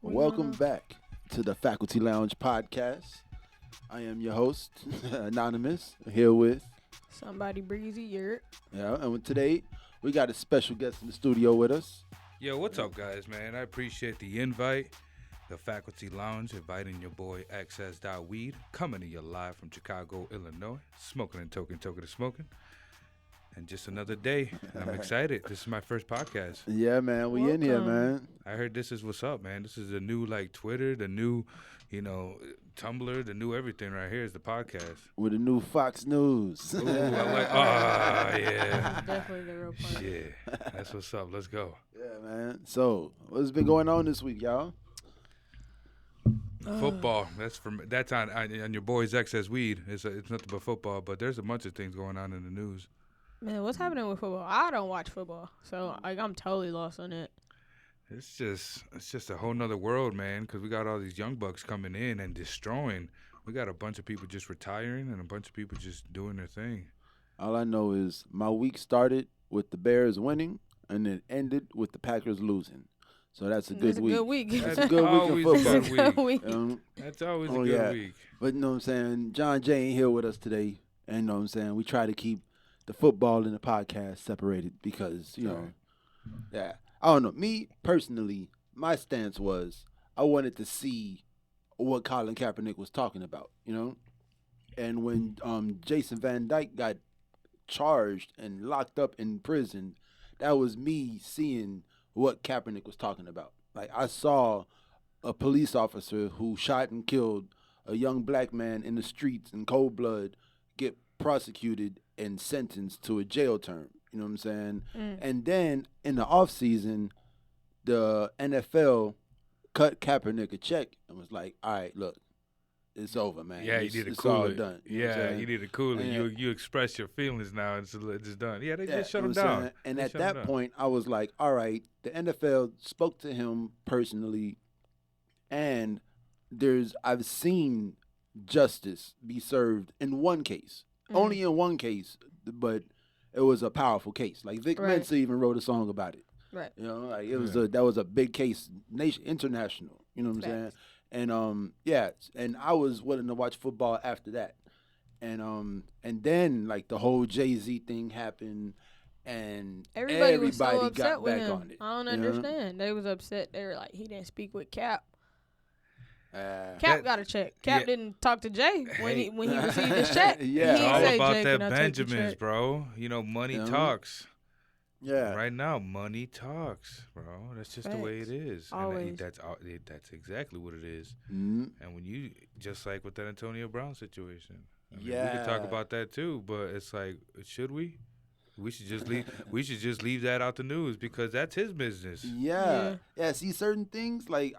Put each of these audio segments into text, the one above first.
Welcome back to the Faculty Lounge podcast. I am your host, Anonymous, here with, Somebody breezy, yurt. and today we got a special guest in the studio with us. Yo, what's up, guys, man? I appreciate the invite. The Faculty Lounge inviting your boy Weed coming to you live from Chicago, Illinois. Smoking and token to smoking. And just another day. I'm excited. This is my first podcast. Yeah, man, we in here, man. I heard this is what's up, man. This is the new, Twitter, the new, Tumblr, the new everything right here is the podcast. With the new Fox News. Ooh, yeah. Definitely the real part. Shit. That's what's up. Let's go. Yeah, man. So, what's been going on this week, y'all? Football. That's on your boy's Weed. It's nothing but football, but there's a bunch of things going on in the news. Man, what's happening with football? I don't watch football, so I'm totally lost on it. It's just a whole nother world, man, because we got all these young bucks coming in and destroying. We got a bunch of people just retiring and a bunch of people just doing their thing. All I know is my week started with the Bears winning and it ended with the Packers losing. So that's a good week. That's a good week of football. That's a good week. That's always a good week. But you know what I'm saying? John Jay ain't here with us today. And you know what I'm saying? We try to keep the football and the podcast separated because, yeah. I don't know. Me, personally, my stance was I wanted to see what Colin Kaepernick was talking about, And when Jason Van Dyke got charged and locked up in prison, that was me seeing what Kaepernick was talking about. Like, I saw a police officer who shot and killed a young black man in the streets in cold blood get prosecuted and sentenced to a jail term. You know what I'm saying? And then in the offseason, the NFL cut Kaepernick a check and was like, all right, look, it's over, man. Yeah, you need to it's cool all it. done. You need to cool it. You express your feelings now, and it's done. Yeah, they just shut him you know what I'm down. saying? And at that point, I was like, all right, the NFL spoke to him personally, and I've seen justice be served in one case. Only in one case, but it was a powerful case. Like Vic Mensa even wrote a song about it. Right. It was that was a big case, international. You know what I'm saying? And and I was willing to watch football after that. And then like the whole Jay-Z thing happened, and everybody was so got upset with back him. on it. I don't understand. They was upset. They were like, he didn't speak with Cap. Cap got a check. Cap didn't talk to Jay when he received his check. Yeah, it's all about Jay, that Benjamins, bro. Money talks. Yeah. Right now, money talks, bro. That's just the way it is. Always. And that's exactly what it is. Mm-hmm. And when you just like with that Antonio Brown situation, we yeah, could talk about that too. But it's like, should we? We should just leave. We should just leave that out the news because that's his business. Yeah. See, certain things like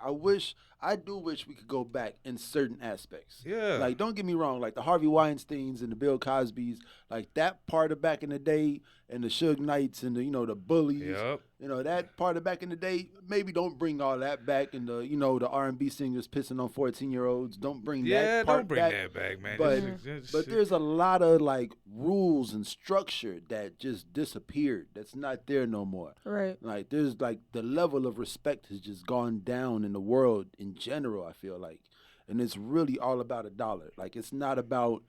I do wish we could go back in certain aspects. Yeah. Like, don't get me wrong. Like the Harvey Weinsteins and the Bill Cosbys, like that part of back in the day, and the Suge Knights and the bullies. Yep. That part of back in the day. Maybe don't bring all that back. And the R&B singers pissing on 14-year-olds. Don't bring that part back. Yeah, don't bring that back, man. But there's a lot of like rules and structure that just disappeared. That's not there no more. Right. Like there's like the level of respect has just gone down in the world in general, I feel like. And it's really all about a dollar. Like it's not about,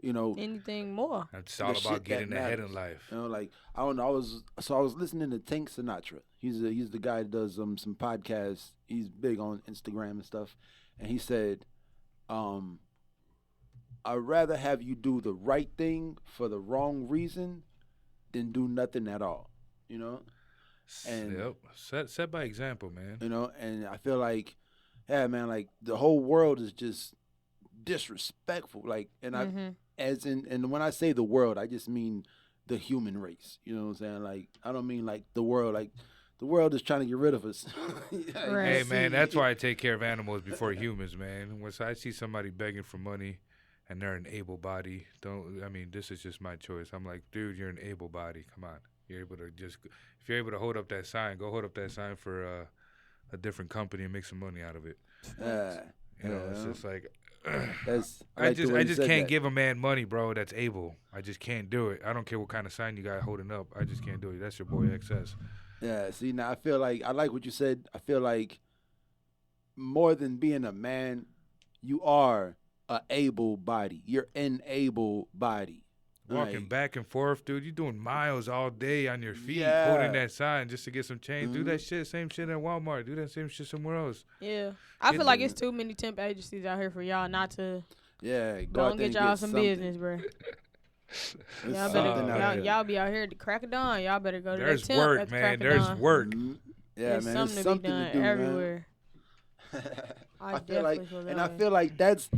anything more. It's all about getting ahead in life. Like I don't know. I was listening to Tank Sinatra. He's the guy that does some podcasts. He's big on Instagram and stuff. And he said, I'd rather have you do the right thing for the wrong reason than do nothing at all. And set by example, man. And I feel like, yeah, man, like the whole world is just disrespectful. Like, and and when I say the world, I just mean the human race. You know what I'm saying? Like, I don't mean like the world. Like, the world is trying to get rid of us. Right. Hey, man, that's why I take care of animals before humans, man. When I see somebody begging for money and they're an able body, this is just my choice. I'm like, dude, you're an able body. Come on. You're able to if you're able to hold up that sign, go hold up that sign for a different company and make some money out of it. It's just like, I just can't give a man money, bro. That's able. I just can't do it. I don't care what kind of sign you got holding up. I just can't do it. That's your boy XS. Yeah. See, now I feel like I like what you said. I feel like more than being a man, you are a able body. You're an able body. Walking Like, back and forth, dude. You doing miles all day on your feet, Yeah. holding that sign just to get some change. Do that Mhm. shit, same shit at Walmart. Do that same shit somewhere else. Yeah. I Get feel like the- it's too many temp agencies out here for y'all not to Yeah, go go out and there get and y'all get some something. business, bro. There's Y'all something better out there. y'all be out here at the crack of dawn. Y'all better go to There's that temp work, at the man. crack of There's dawn. work. Mhm. Yeah, There's man. something There's to be something done to do, everywhere. man. I feel definitely like, feel that and I way. feel like that's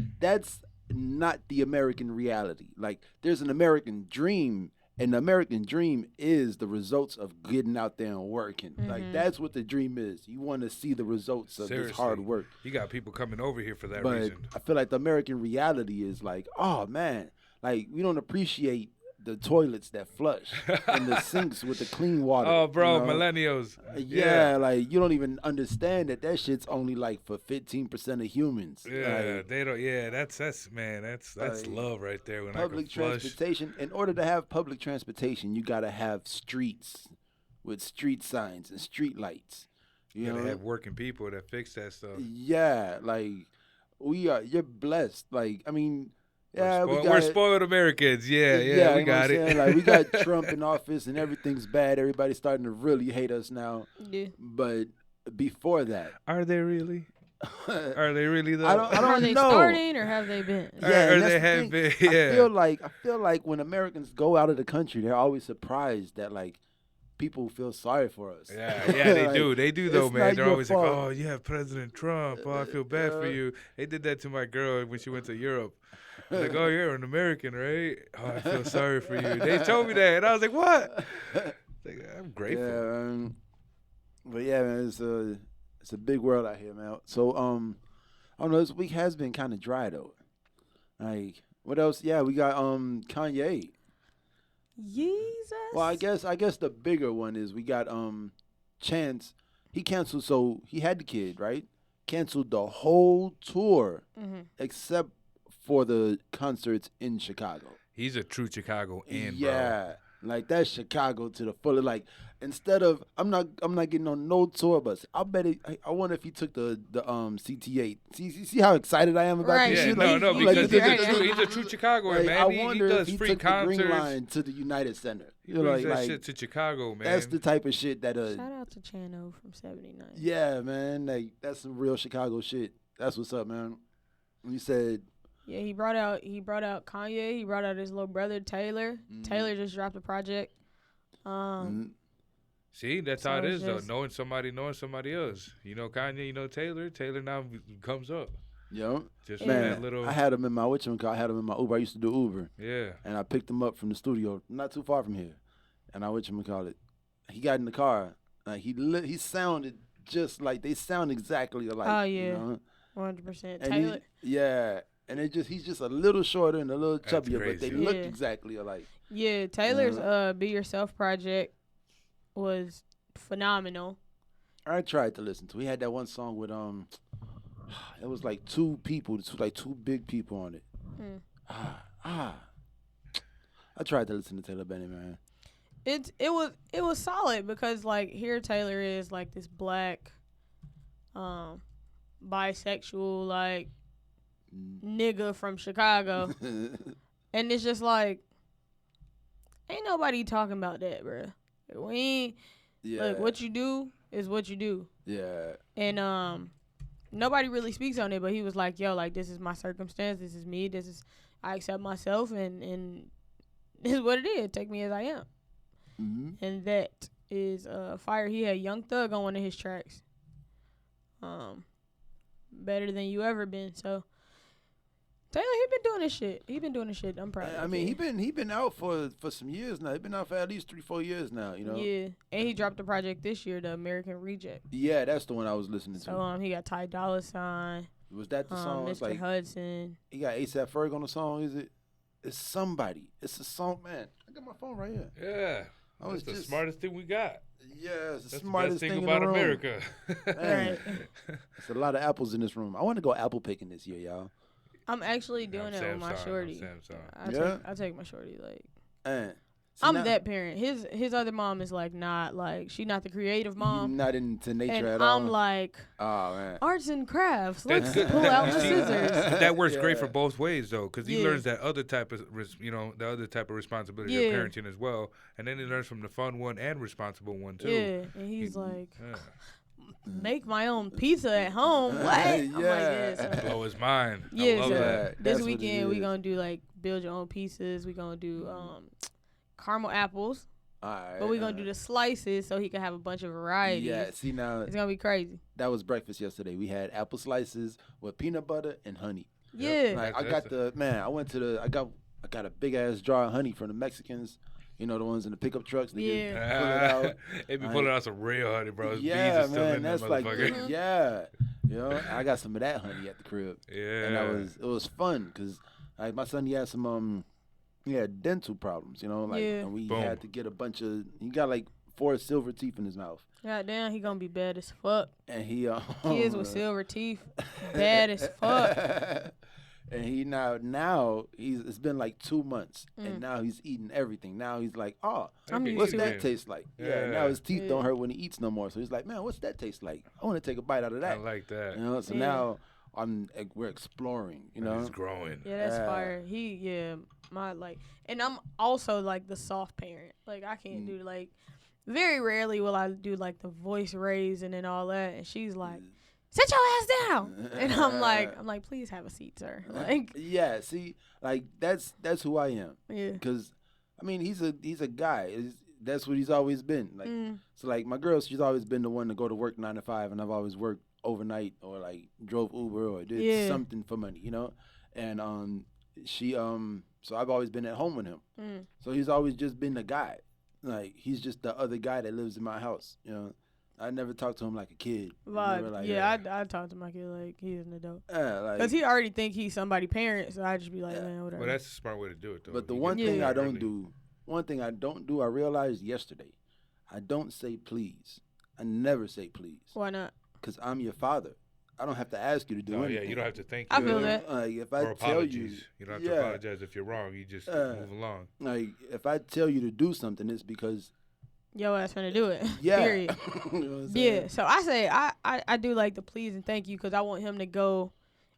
not the American reality. Like, there's an American dream, and the American dream is the results of getting out there and working. Like, Mhm. that's what the dream is. You want to see the results of this hard Seriously. work. You got people coming over here for that But reason. I feel like the American reality is like, oh man, like we don't appreciate the toilets that flush and the sinks with the clean water. Oh, bro, you know? millennials. Yeah, like you don't even understand that shit's only like for 15% of humans. Yeah, Like, they don't. Yeah, that's man. That's Like, love right there. When public I can flush. transportation. In order to have public transportation, you gotta have streets with street signs and street lights. You You gotta know, have working people that fix that stuff. yeah, like you're blessed. Like, I mean, yeah, We're spoiled Americans. Yeah, we you know what got I'm it. saying? Like, we got Trump in office and everything's bad. Everybody's starting to really hate us now. Yeah. But before that, Are they really? Are they really though? I don't Are they know. starting or have they been? Yeah, Or and they that's the have thing. been, I yeah. feel like when Americans go out of the country, they're always surprised that like people feel sorry for us. Yeah, they Like, do. They do though, it's man. not They're your always like, fault. "Oh, you have President Trump. Oh, I feel bad for you." They did that to my girl when she went to Europe. Like, "Oh, you're an American, right? Oh, I feel sorry for you." They told me that, and I was like, "What?" Like, I'm grateful. Yeah, but yeah, man, it's a big world out here, man. So I don't know. This week has been kind of dry though. Like, what else? Yeah, we got Kanye. Jesus. Well, I guess the bigger one is we got Chance. He canceled, so he had the kid, right? Canceled the whole tour Mm-hmm. except for the concerts in Chicago. He's a true Chicago bro. Yeah, like that's Chicago to the full. Like, instead of I'm not getting on no tour bus. I bet I wonder if he took the CT8. See how excited I am about Right. this Yeah, shit. no, Like, because like, he's a true Chicagoan, like, man. I He wonder does if he free took the concerts. Green Line to the United Center. He You know, brings that like shit to Chicago, man. that's the type of shit that Shout out to Chano from 79. yeah, man, like that's some real Chicago shit. That's what's up, man. You said Yeah, he brought out Kanye. He brought out his little brother Taylor. Mhm. Taylor just dropped a project. mm, See, that's So how it it's is, though. just- Knowing somebody else. You know Kanye, you know Taylor. Taylor now comes up. yo, Just Yeah. from man, that little. I had him in my I had him in my Uber. I used to do Uber. Yeah. And I picked him up from the studio, not too far from here. And I call it. He got in the car. He sounded just like they sound exactly alike. Oh, you yeah. know? 100%. And Taylor. yeah, and he's just a little shorter and a little That's chubbier, but they crazy. look Yeah. exactly alike. Yeah, Taylor's Be Yourself project was phenomenal. I tried to listen to. He had that one song with it was like two big people on it. Hmm. I tried to listen to Taylor Bennett, man. It was solid because like here Taylor is like this black bisexual like nigga from Chicago, and it's just like ain't nobody talking about that, bruh. We ain't Yeah. like what you do is what you do. Yeah. And nobody really speaks on it, but he was like, yo, like this is my circumstance, this is me, I accept myself and this is what it is. Take me as I am. Mm-hmm. And that is fire. He had Young Thug on one of his tracks. Better than you ever been. So Taylor, he been doing this shit. I'm proud of him. I mean, he been out for some years now. He been out for at least 3-4 years now. You know. Yeah, and he dropped a project this year, The American Reject. Yeah, that's the one I was listening to. So he got Ty Dolla $ign, Was that the song? It's Mr. like Hudson. he got ASAP Ferg on the song. Is it? It's somebody. It's a song, man. I got my phone right here. Yeah. I was That's the just smartest thing we got. Yeah, it's the That's smartest the best thing thing about in the room. America. Man, Right. it's a lot of apples in this room. I want to go apple picking this year, y'all. I'm actually doing I'm that with my Samsung, shorty. I'm Samsung. Yeah? I take my shorty like. And I'm that parent. His other mom is like not like she not the creative mom. Not into nature and at all. I'm like, oh man, arts and crafts. That's Let's good. pull out You the see, scissors. that works great Yeah. for both ways though, because he Yeah. learns that other type of the other type of responsibility Yeah. of parenting as well, and then he learns from the fun one and responsible one too. Yeah, and he's like, Yeah. make my own pizza at home. What? I'm like, Yeah. yes. Blow his mind. I Yeah, love so that. this That's what it weekend we is. gonna do like build your own pieces. We gonna do caramel apples, all right, but we gonna do the slices so he can have a bunch of varieties. Yeah, see now It's gonna be crazy. that was breakfast yesterday. We had apple slices with peanut butter and honey. Yeah, Like I That's- got the man. I went to the. I got a big ass jar of honey from the Mexicans. You know the ones in the pickup trucks. They Yeah. just pull it out. They be Like- pulling out some real honey, bro. His bees Yeah, are still man, in that's that like motherfucker. yeah. You know, I got some of that honey at the crib, Yeah. and it was fun because like my son he had some he had dental problems. You know, like Yeah. and we Boom. had to get a bunch of. He got like 4 silver teeth in his mouth, goddamn, he gonna be bad as fuck. and he Kids with silver teeth, bad as fuck. And he now it's been like 2 months, and now he's eating everything. Now he's like, oh, I'm used what's to that it. taste like? Yeah. Yeah. Now his teeth don't Yeah. hurt when he eats no more. So he's like, man, what's that taste like? I want to take a bite out of I that. like that. You know. So Yeah. now we're exploring. You know. He's growing. Yeah, that's Yeah. fire. My like, and I'm also like the soft parent. Like I can't do like, very rarely will I do like the voice raising and all that. And she's like, sit your ass down. And I'm like, please have a seat, sir. Like, Yeah. See, like that's who I am. yeah. Because, I mean, he's a guy. That's what he's always been. Like, so like my girl, she's always been the one to go to work 9 to 5, and I've always worked overnight or like drove Uber or did Yeah. something for money, you know. And she so I've always been at home with him. So he's always just been the guy. Like he's just the other guy that lives in my house, you know. I never talked to him like a kid. Never, like, I talk to my kid like he's an adult. like, Because he already think he's somebody parent, so I just be like, man, whatever. Well, that's a smart way to do it, though. But the You one get thing there I don't early. do, I realized yesterday, I don't say please. I never say please. Why not? Because I'm your father. I don't have to ask you to do Oh, anything. yeah, you don't have to thank I you. feel that. Like if Or I tell you, apologies. You don't have to yeah. apologize if you're wrong. You just move along. Like if I tell you to do something, it's because Yo ass finna do it. yeah. Period. You know what I'm Yeah. saying? So I say I do like the please and thank you because I want him to go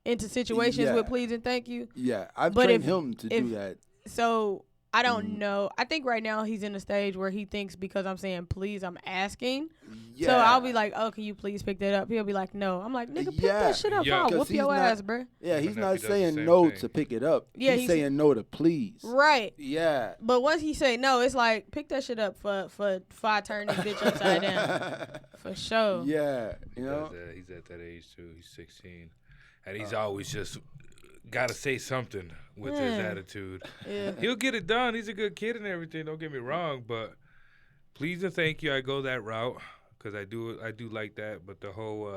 into situations Yeah. with please and thank you. Yeah, I've But trained if- him to if- do that. So I don't know. I think right now he's in a stage where he thinks because I'm saying please, I'm asking. Yeah. So I'll be like, oh, can you please pick that up? He'll be like, no. I'm like, nigga, pick Yeah. that shit up. Yeah. I'll 'Cause whoop he's your not- ass, bruh. Yeah, he's My not nephew does the saying same no thing. to pick it up. Yeah, he's saying no to please. Right. Yeah. But once he say no, it's like pick that shit up for I turn this bitch upside down. For sure. Yeah, you know. He's at that age, too. He's 16. And he's always just got to say something with his Yeah. attitude. Yeah. He'll get it done. He's a good kid and everything. Don't get me wrong, but please and thank you. I go that route because I do like that. But the whole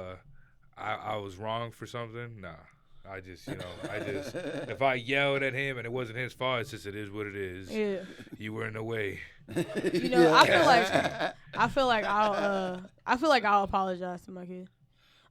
I was wrong for something, nah. I just if I yelled at him and it wasn't his fault, it's just it is what it is. Yeah. You were in the way. You know, I feel like I'll apologize to my kid.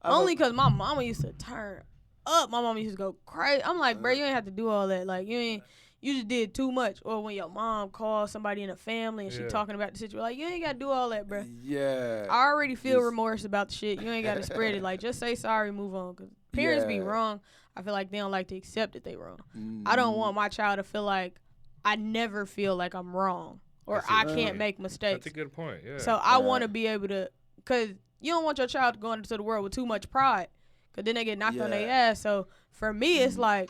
Only because my mama used to turn up. My mama used to go crazy. I'm like, bro, you ain't have to do all that. Like, you just did too much. Or when your mom calls somebody in the family and she Yeah. talking about the situation, like, you ain't got to do all that, bro. Yeah. I already feel Just- remorse about the shit. You ain't got to spread it. Like, just say sorry, move on. Because parents be Yeah. wrong. I feel like they don't like to accept that they wrong. I don't want my child to feel like I never feel like I'm wrong or That's I it. can't make mistakes. That's a good point. Yeah. So I Yeah. want to be able to, because you don't want your child to go into the world with too much pride, because then they get knocked on their Yeah. ass. So for me, it's like,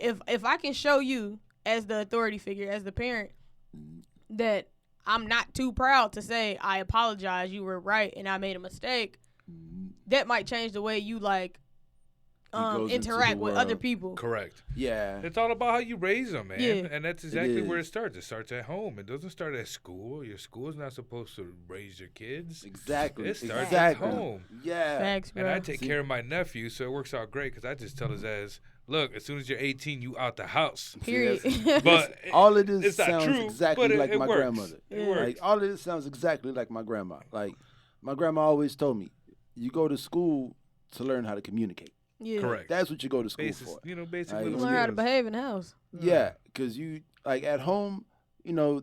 if I can show you as the authority figure, as the parent, that I'm not too proud to say, I apologize, you were right, and I made a mistake, that might change the way you, like, goes into interact the with other world. people. Correct. Yeah. It's all about how you raise them, man. Yeah. And that's exactly where it is. starts. It starts at home. It doesn't start at school. Your school is not supposed to raise your kids. Exactly. It starts exactly. at home. Yeah. Facts, bro. And I take care of my nephew, so it works out great because I just tell his ass, look, as soon as you're 18, you out the house. Period. But All of this it's not sounds true, exactly but like it my works. grandmother. It Yeah. works. Like all of this sounds exactly like my grandma. Like my grandma always told me, you go to school to learn how to communicate. Yeah. Correct. That's what you go to school Basis, for. basic Like, You little learn how to skills. behave in the house. Yeah, because you like at home, you know,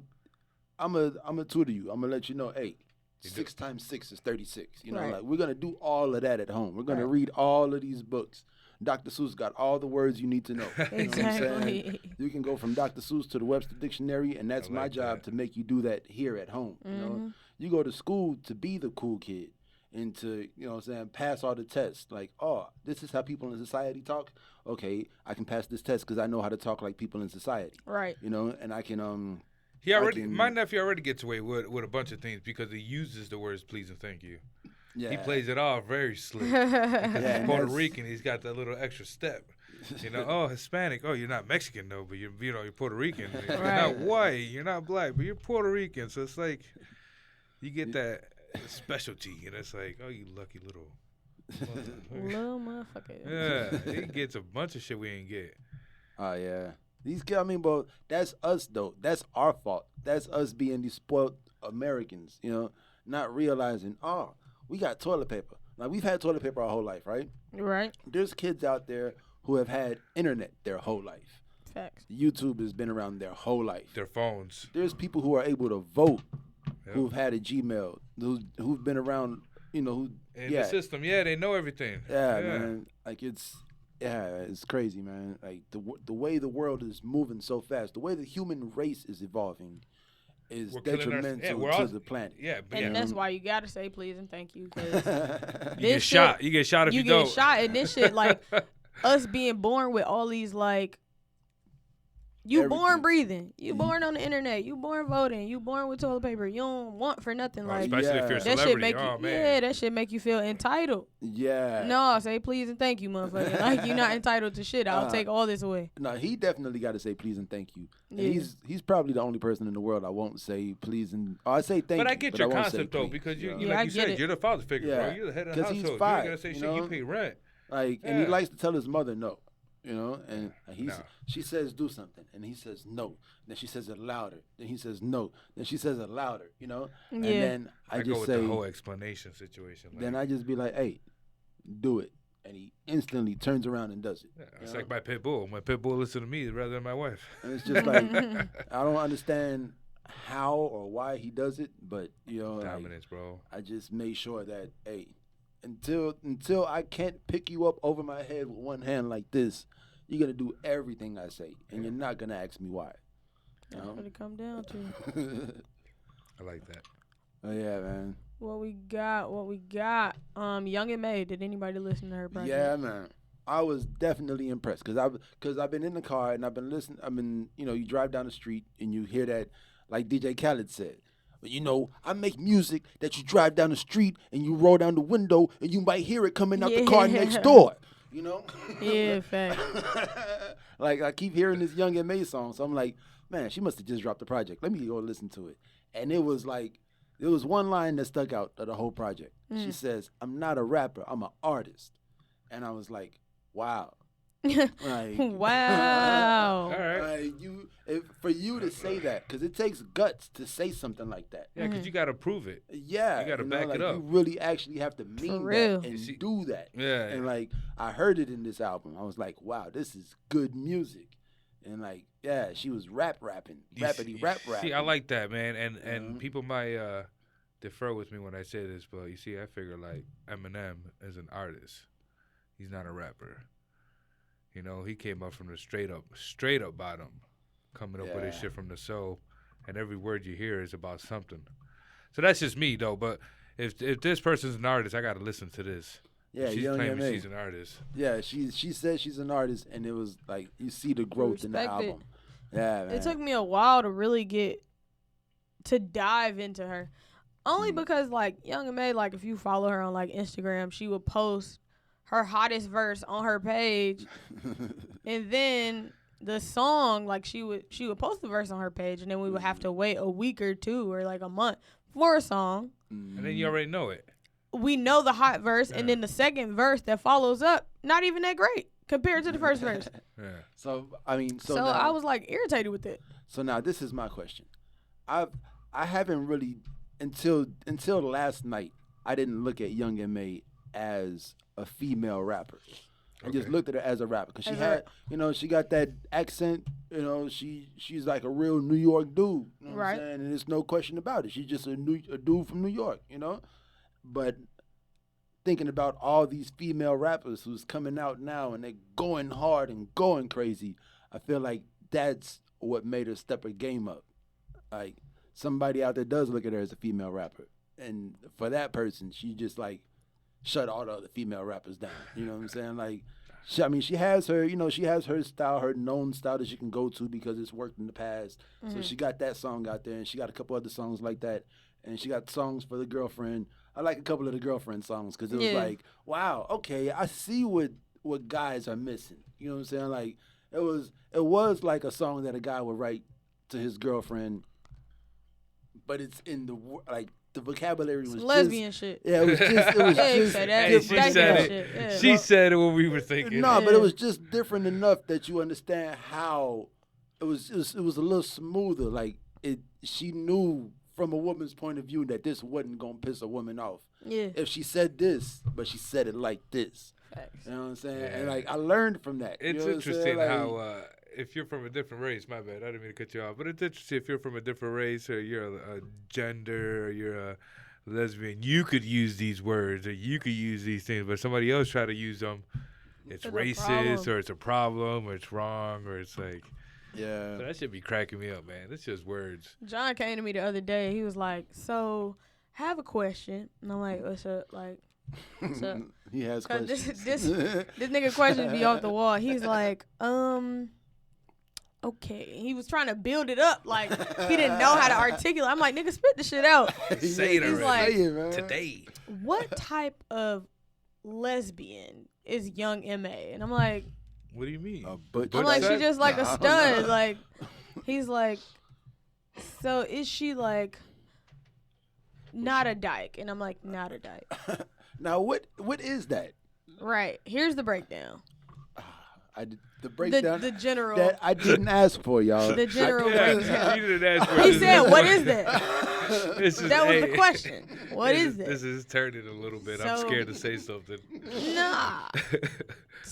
I'm a tutor you. I'm gonna let you know, hey, You 6 times 6 is 36. You know, Right. like we're gonna do all of that at home. We're gonna Right. read all of these books. Dr. Seuss got all the words you need to know. You know what I'm saying? Exactly. You can go from Dr. Seuss to the Webster Dictionary, and that's I my like job that. to make you do that here at home. You know, you go to school to be the cool kid and to, you know what I'm saying, pass all the tests. Like, oh, this is how people in society talk. Okay, I can pass this test because I know how to talk like people in society. Right. You know, and I can My nephew already gets away with a bunch of things because he uses the words please and thank you. yeah. He plays it off very slick. Yeah, He's and Puerto that's- Rican. He's got that little extra step. You know, oh, Hispanic. Oh, you're not Mexican though, but you're Puerto Rican. You're Right. not white. You're not black, but you're Puerto Rican. So it's like you get that specialty, and it's like, oh, you lucky little. motherfucker. Little motherfucker. Yeah, he gets a bunch of shit we ain't get. Oh yeah, these kids. I mean, but that's us though. That's our fault. That's us being these spoiled Americans. You know, not realizing, oh, we got toilet paper. Like we've had toilet paper our whole life, right? Right. There's kids out there who have had internet their whole life. Facts. YouTube has been around their whole life. Their phones. There's people who are able to vote, Yep. who've had a Gmail, who've been around. You know, who In yeah, the system, yeah, they know everything. yeah, man. Like it's crazy, man. Like the way the world is moving so fast, the way the human race is evolving, is We're killing our- detrimental we're to all- the planet. Yeah, but And yeah. that's why you gotta say please and thank you, because You get shot. You get shot if you, get don't. shot, and this shit like us being born with all these like. You Everything. born breathing. You born on the internet. You born voting. You born with toilet paper. You don't want for nothing. Oh, Like especially if you're a Yeah. that celebrity. shit make oh, you. man. Yeah, that shit make you feel entitled. Yeah. No, say please and thank you, motherfucker. Like you're not entitled to shit. I'll take all this away. No, he definitely got to say please and thank you. And Yeah. he's probably the only person in the world I won't say please and I say thank you. But I get your won't say concept though, please, because you, know? you Yeah, I like you get said, it. you're the father figure, bro. Yeah. You're the head of the 'Cause he's household. five, You're gonna say you shit. know? You pay rent. Like, and he Yeah. likes to tell his mother no, you know, and No. she says do something, and he says no. Then she says it louder. Then he says no. Then she says it louder, you know. And Yeah. then I I go just with say, the whole explanation situation. Like, then I just be like, hey, do it, and he instantly turns around and does it. yeah, it's you like know? my pit bull. My pit bull listens to me rather than my wife. And it's just like I don't understand how or why he does it, but you know, like, Dominance, bro. I just made sure that hey, until I can't pick you up over my head with one hand like this, you're gonna do everything I say, and you're not gonna ask me why. You That's know? what it come down to. I like that. Oh yeah, man. What we got. Young M.A. Did anybody listen to her project? Yeah, man. I was definitely impressed because I've been in the car and I've been listening. I mean, you know, you drive down the street and you hear that, like DJ Khaled said. But you know, I make music that you drive down the street and you roll down the window and you might hear it coming out the car next door. You know? Yeah, fact. Like I keep hearing this Young M.A. song, so I'm like, man, she must have just dropped the project. Let me go listen to it. And it was like, there was one line that stuck out of the whole project. She says, "I'm not a rapper, I'm an artist," and I was like, wow. Like, Wow. All right. like for you to say that, because it takes guts to say something like that. Yeah, because you got to prove it. Yeah, You gotta know, back it like, up. You really actually have to mean real. that and You see- do that. Yeah. And like I heard it in this album, I was like, wow, this is good music. And like, yeah, she was rapping, rappity rap. See, I like that, man. And Mhm. people might defer with me when I say this, but you see, I figure like Eminem is an artist. He's not a rapper. You know, he came up from the straight up bottom, coming up with his Yeah. shit from the soul, and every word you hear is about something. So that's just me though. But if this person's an artist, I gotta listen to this. Yeah, She's Young claiming M.A. she's an artist. Yeah, she said she's an artist, and it was like you see the growth in the Respect it. album. Yeah, man. It took me a while to really get to dive into her. Only because like Young M.A, like if you follow her on like Instagram, she would post her hottest verse on her page, and then the song, like she would post the verse on her page, and then we would have to wait a week or two or like a month for a song. And then you already know it. We know the hot verse, and Yeah. then the second verse that follows up, not even that great compared to the first verse. Yeah. So I mean, So now, I was like irritated with it. So now this is my question. I haven't really until last night. I didn't look at Young M.A as a female rapper. I just Okay. looked at her as a rapper because she As a- had, you know, she got that accent. You know, she's like a real New York dude. You know what I'm Right. saying? And there's no question about it. She's just a dude from New York, you know? But thinking about all these female rappers who's coming out now and they're going hard and going crazy, I feel like that's what made her step her game up. Like, somebody out there does look at her as a female rapper. And for that person, she just, like, shut all the other female rappers down. You know what I'm saying? Like, she has her, she has her style, her known style that she can go to because it's worked in the past. Mm-hmm. So she got that song out there, and she got a couple other songs like that. And she got songs for the girlfriend. I like a couple of the girlfriend songs because it was like, wow, okay, I see what guys are missing. You know what I'm saying? Like, it was like a song that a guy would write to his girlfriend, but it's in the vocabulary was lesbian shit. Yeah, it was just she said it when we were thinking. No, but it was just different enough that you understand how it was a little smoother. Like she knew from a woman's point of view that this wasn't gonna piss a woman off. Yeah. If she said this, but she said it like this. Facts. You know what I'm saying? Yeah. And like I learned from that. It's you know interesting like, how if you're from a different race, my bad, I didn't mean to cut you off, but it's interesting if you're from a different race or you're a gender or you're a lesbian, you could use these words or you could use these things, but somebody else try to use them, it's racist or it's a problem or it's wrong or it's like, yeah. So that should be cracking me up, man. It's just words. John came to me the other day. He was like, "So, I have a question." And I'm like, "What's up?" Like, what's up? He has questions. This nigga questions be off the wall. He's like, okay. He was trying to build it up like he didn't know how to articulate. I'm like, nigga, spit the shit out. Say it He's already. like, today. What type of lesbian is Young M.A? And I'm like, what do you mean? I'm like, she just like a stud. Like, he's like, so is she like not a dyke? And I'm like, not a dyke. Now, what is that? Right. Here's the breakdown. The breakdown. The general. That I didn't ask for, y'all. The general breakdown. You didn't ask for He said, what is that? That was the question. What is it? This is turning a little bit. I'm So- scared to say something. Nah.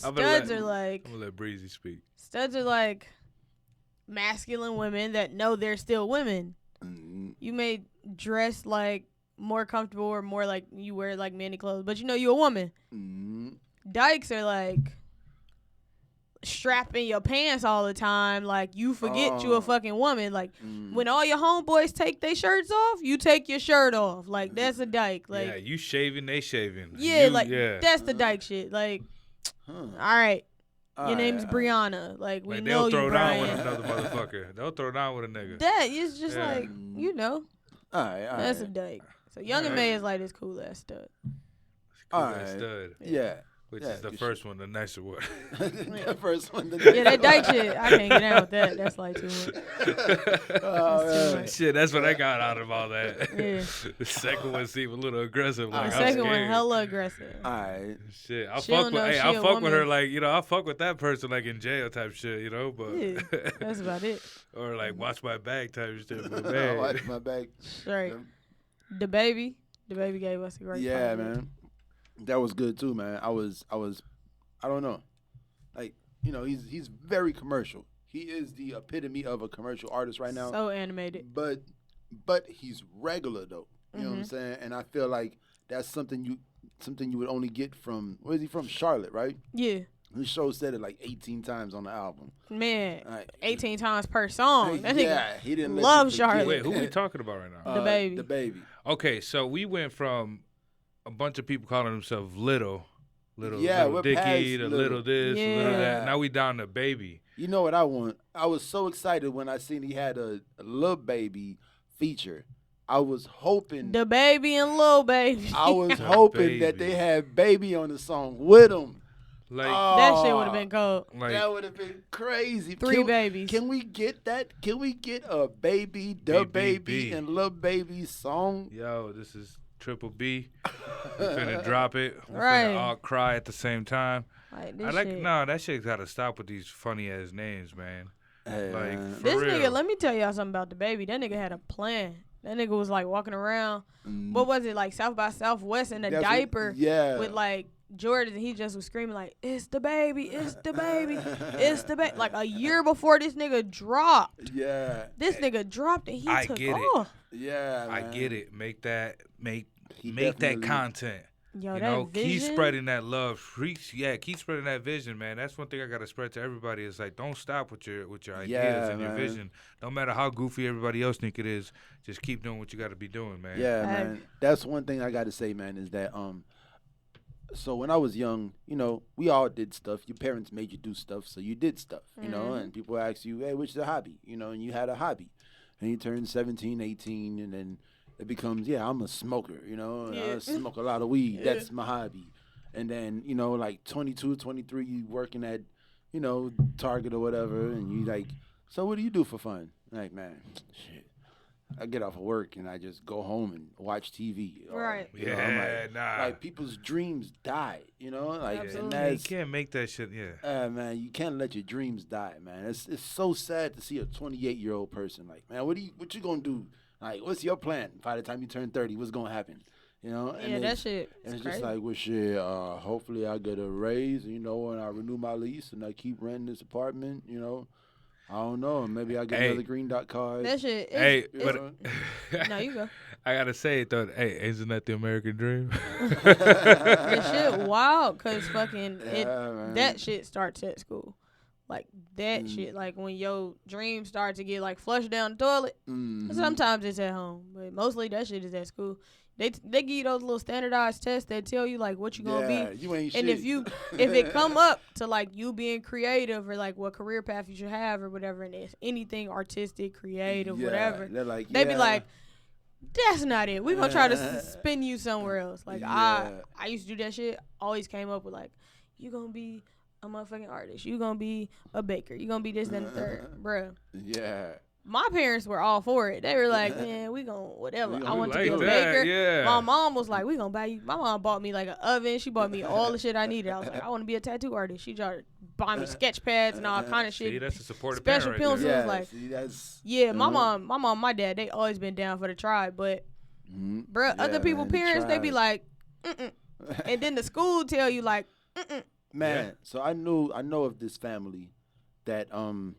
I'm Studs are like, I'm going to let Breezy speak. studs are like masculine women that know they're still women. Mm, You may dress like more comfortable or more like you wear like manly clothes, but you know you're a woman. Dykes are like strapping your pants all the time, like you forget you a fucking woman. Like when all your homeboys take their shirts off, you take your shirt off. Like that's a dyke. Like yeah, you shaving, they shaving. yeah, that's the dyke shit. Like all right. Your name's Brianna. Like we Like, know they'll you, throw down with Brian. another motherfucker. They'll throw down with a nigga. That is just Yeah. like, you know, all right. that's a dyke. So Young M.A is like this cool ass stud. Cool all ass right. stud. Yeah. Which Yeah, is the first one, the nicer one. The first one. Yeah, that dyke shit, I can't get down with that. That's like too much. That's too much. Shit, that's what I got out of all that. Yeah. The second one seemed a little aggressive. Like, The I'm second one scared. hella aggressive. All right. Shit, I'll She fuck don't with. know Hey, she I'll a fuck with her woman. like I'll fuck with that person like in jail type shit, But Yeah, that's about it. or like watch my back type shit. But I man, watch my back. Straight. The baby gave us a great Yeah, project. man. That was good too, man. I don't know. Like, he's very commercial. He is the epitome of a commercial artist right now. So animated. But he's regular though. You know what I'm saying? And I feel like that's something you would only get from, where is he from? Charlotte, right? Yeah. His show said it like 18 times on the album. Man, Like, 18 times per song. That yeah, he didn't let love you forget. Charlotte. wait, who we talking about right now? The baby. The baby. Okay, so we went from a bunch of people calling themselves little Yeah, little we're Dicky, past the little. little this, Yeah. little that. Now we down to baby. You know what I want? I was so excited when I seen he had a Lil Baby feature. I was hoping. The baby and Lil Baby. I was hoping that they had Baby on the song with him. Like, That shit would have been cold. like That would have been crazy. Three babies. Can we get that? Can we get a Baby, the Baby, BBB. and Lil Baby song? yo, this is Triple B. We finna drop it. We Right. finna all cry at the same time. Like, this I like shit. that shit gotta stop with these funny ass names, man. Hey, Like, man. for This real. nigga, let me tell y'all something about the baby. That nigga had a plan. That nigga was like walking around. What was it, like South by Southwest in a That's what- diaper yeah. with like Jordan, he just was screaming like, "It's the baby, it's the baby, it's the baby." Like a year before this nigga dropped. Yeah. This nigga dropped and he I took get off. it. Yeah, I man. get it. Make that definitely- content. Yo, You that know, vision. keep spreading that love. Keep spreading that vision, man. That's one thing I gotta spread to everybody. Is like, don't stop with your ideas and your man. vision. No matter how goofy everybody else think it is, just keep doing what you got to be doing, man. Yeah, man. That's one thing I got to say, man, is that so when I was young, you know, we all did stuff. Your parents made you do stuff, so you did stuff, you know, and people ask you, hey, what's the hobby? You know, and you had a hobby. And you turn 17, 18, and then it becomes, I'm a smoker, you know. I smoke a lot of weed. That's my hobby. And then, you know, like 22, 23, you working at, you know, Target or whatever, and you like, so what do you do for fun? Like, man, shit. I get off of work and I just go home and watch TV. Right. You know, like people's dreams die, you know? Like, and you can't make that shit, man, you can't let your dreams die, man. It's so sad to see a 28-year-old person like, man, what you gonna do? Like, what's your plan? By the time you turn 30, what's gonna happen? You know? And that shit. And it's just like, well, shit, hopefully I get a raise, you know, and I renew my lease and I keep renting this apartment, you know? I don't know. Maybe I get another green dot card. That shit. No, you go. I gotta say it though. Hey, isn't that the American dream? That shit wild, cause fucking that shit starts at school. Like that shit. Like when your dreams start to get like flushed down the toilet. Sometimes it's at home, but mostly that shit is at school. They give you those little standardized tests that tell you like what you gonna be. You ain't and shit. if it come up to like you being creative or like what career path you should have or whatever, and it's anything artistic, creative, whatever, they be like, that's not it. We gonna try to spin you somewhere else. Like I used to do that shit. Always came up with like, you gonna be a motherfucking artist. You gonna be a baker. You gonna be this, that, and the third, bruh. Yeah. My parents were all for it. They were like, man, we gonna whatever. I want to be a that, baker. yeah. My mom was like, we gonna buy you. My mom bought me like an oven. She bought me all the shit I needed. I was like, I want to be a tattoo artist. She tried to buy me sketch pads and all kind of shit. See, that's a supportive special parent pencils. right Like, see, that's, my mom, my dad, they always been down for the tribe. But, bruh, other people parents, they be like, and then the school tell you like, Man, so I know of this family that the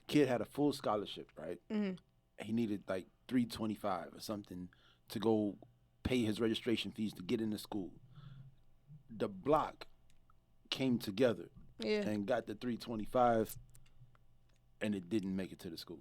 kid had a full scholarship, right? He needed like $325 or something to go pay his registration fees to get into school. The block came together and got the $325, and it didn't make it to the school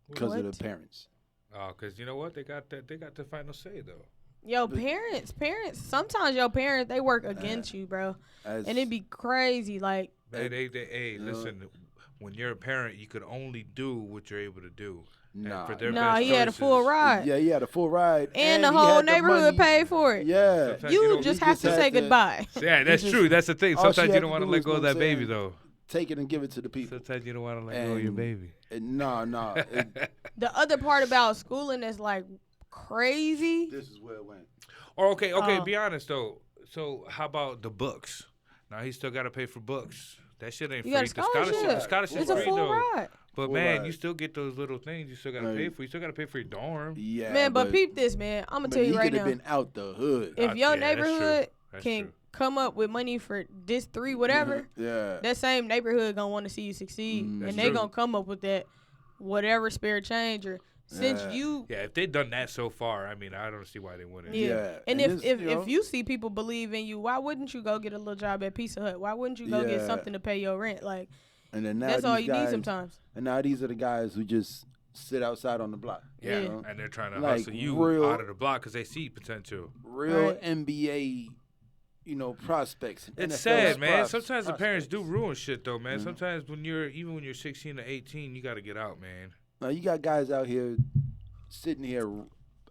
because of the parents. Oh, because you know what? They got the final say though. Yo, parents. Sometimes your parents they work against you, bro, and it be crazy. Like they listen. When you're a parent, you could only do what you're able to do. Nah, he had a full ride. Yeah, he had a full ride, and the whole neighborhood paid for it. Yeah, you just have to say goodbye. Yeah, that's true. That's the thing. Sometimes you don't want to let go of that baby, though. Take it and give it to the people. Sometimes you don't want to let go of your baby. No. The other part about schooling that's like crazy. This is where it went. Or okay. Be honest though. So how about the books? Now he still got to pay for books. That shit ain't free. The scholarship's it's a free full though. ride. But full man, ride. you still get those little things. You still gotta pay for. You still gotta pay for your dorm. Yeah, man. But peep this, man. I'm gonna tell you right now. He could have been out the hood. If your neighborhood can come up with money for this 3 whatever, that same neighborhood gonna want to see you succeed, and they gonna come up with that whatever spare change or. Since if they've done that so far, I mean, I don't see why they wouldn't. Yeah. And if you see people believe in you, why wouldn't you go get a little job at Pizza Hut? Why wouldn't you go get something to pay your rent? Like, and then now that's all you guys, need sometimes. And now these are the guys who just sit outside on the block. Yeah, you know? And they're trying to like hustle you out of the block because they see potential. Real NBA, prospects. It's sad, man. Sometimes the parents do ruin shit, though, man. Sometimes when you're 16 or 18, you got to get out, man. Now you got guys out here sitting here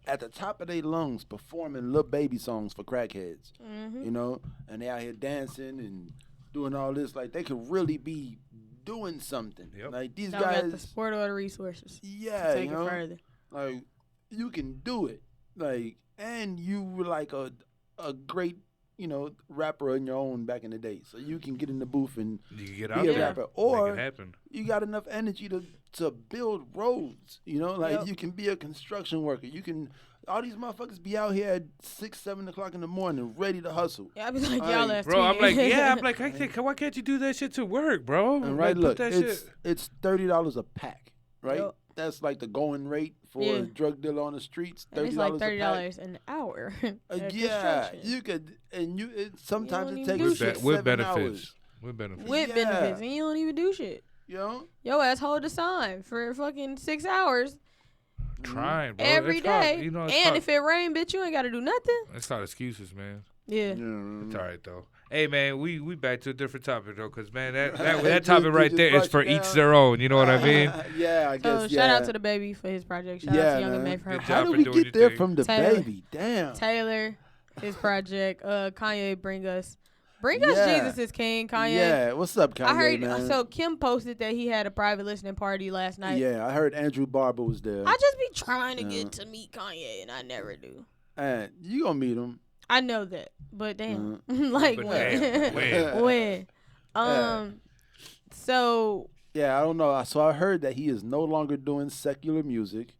at the top of their lungs performing Lil Baby songs for crackheads, and they out here dancing and doing all this. Like, they could really be doing something. Yep. Like, these Don't guys. got the support or the resources. Yeah, to take it further. Like, you can do it. Like, and you were like a great, rapper in your own back in the day. So you can get in the booth and you can get be out a there. rapper. Or make it happen. You got enough energy to build roads. You can be a construction worker. You can All these motherfuckers be out here at 6, 7 o'clock in the morning, ready to hustle. Yeah, I be like, y'all ass bro. I'm like, tweaking. why can't you do that shit to work, bro? And right, look, that it's $30 a pack, right? Yep. That's like the going rate for a drug dealer on the streets. $30 it's like $30 an hour. yeah, you could, and sometimes it takes do 6, shit. 7 hours. With benefits. With benefits, and you don't even do shit. You know? Yo ass hold the sign for fucking 6 hours. Trying, bro. Every day. And if it rain, bitch, you ain't got to do nothing. It's not excuses, man. Yeah. It's all right, though. Hey, man, we back to a different topic, though, because, man, that topic right there is for each their own. You know what I mean? Yeah, I guess, shout out to the baby for his project. Shout out to Young M.A. for her How project. did we get there from the baby? Damn. Taylor, his project. Kanye, bring us Jesus is King. Kanye. Yeah, what's up, Kanye, I heard, man? so Kim posted that he had a private listening party last night. Yeah, I heard Andrew Barber was there. I just be trying to get to meet Kanye, and I never do. And you gonna meet him. I know that, but damn, like But when? So yeah, I don't know. So I heard that he is no longer doing secular music.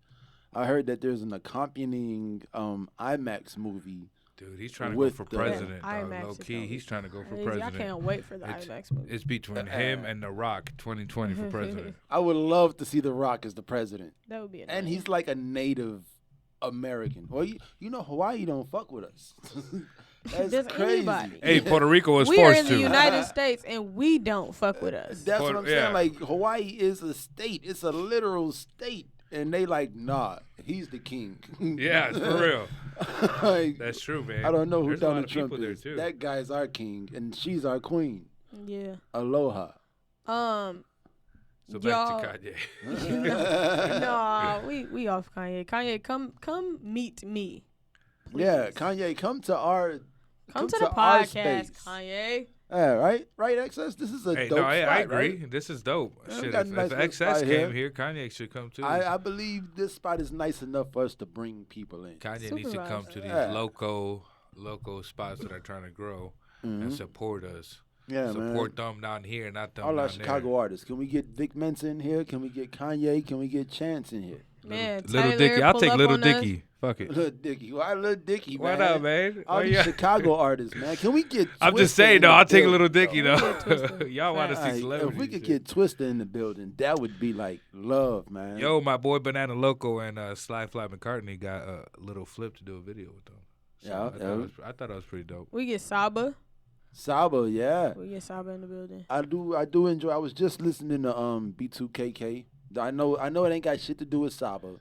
I heard that there's an accompanying IMAX movie. Dude, he's trying to go for president. IMAX Low key, he's trying to go for crazy. president. I can't wait for the IMAX movie. It's between him and The Rock, 2020 for president. I would love to see The Rock as the president. That would be and he's like a Native American. Well, you know, Hawaii don't fuck with us. That's crazy. Anybody. Hey, Puerto Rico was we forced are in to. the United States, and we don't fuck with us. That's what I'm saying. Like, Hawaii is a state. It's a literal state. And they like, nah, he's the king. Yeah, it's for real. Like, that's true, man. I don't know who There's Donald Trump is. That guy's our king, and she's our queen. Yeah. Aloha. So back to Kanye. No, we off Kanye. Kanye, come meet me. Please. Yeah, Kanye, come to the podcast, Kanye. Yeah, right, XS. This is a dope spot, I agree. Right? This is dope. Yeah, shit, if nice XS came here, Kanye should come too. I believe this spot is nice enough for us to bring people in. Kanye needs to come to these local spots that are trying to grow and support us. Yeah, support them down here, not them all down our Chicago artists. Can we get Vic Mensa in here? Can we get Kanye? Can we get Chance in here? Man, Little Dicky. I'll take Little Dicky. Fuck it. Little Dicky. Why Little Dicky, man? What up, man? All these Chicago artists, man. Can we get I'm just saying, though. I'll take Little Dicky, though. Y'all want to see celebrities. If we could get Twista in the building, that would be like love, man. Yo, my boy Banana Loco and Sly Fly McCartney got a little flip to do a video with them. So I thought it was pretty dope. We get Saba. Saba, yeah. We get Saba in the building. I do enjoy. I was just listening to B2KK. I know it ain't got shit to do with Saba,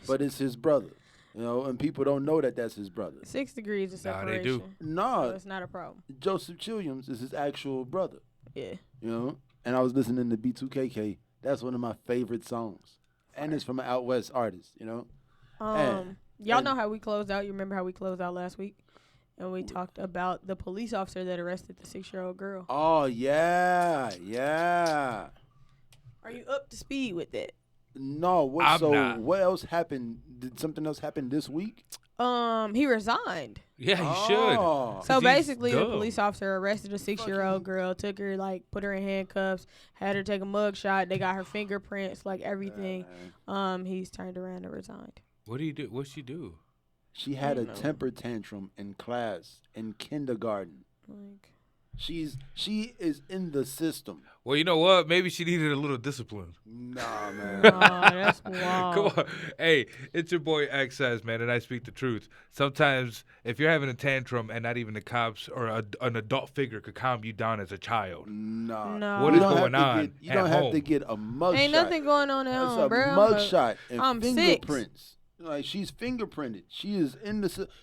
but it's his brother. You know, and people don't know that that's his brother. 6 degrees of separation. They do. No, so it's not a problem. Joseph Chilliams is his actual brother. Yeah. You know, and I was listening to B2KK. That's one of my favorite songs, and it's from an out west artist. You know. Y'all know how we closed out. You remember how we closed out last week? And we talked about the police officer that arrested the 6-year-old girl. Oh, yeah. Are you up to speed with that? No. What else happened? Did something else happen this week? He resigned. Yeah, he should. So basically, the police officer arrested a 6-year-old girl, took her, put her in handcuffs, had her take a mug shot. They got her fingerprints, everything. He's turned around and resigned. What do you do? What'd she do? She had a temper tantrum in class in kindergarten. She is in the system. Well, you know what? Maybe she needed a little discipline. Nah, man. That's wild. Come on. Hey, it's your boy XS, man, and I speak the truth. Sometimes if you're having a tantrum and not even the cops or an adult figure could calm you down as a child. No. What is going on? You don't have to get a mug shot. Ain't nothing going on at home, bro. That's a mug shot and I'm fingerprints. 6. Like, she's fingerprinted. She is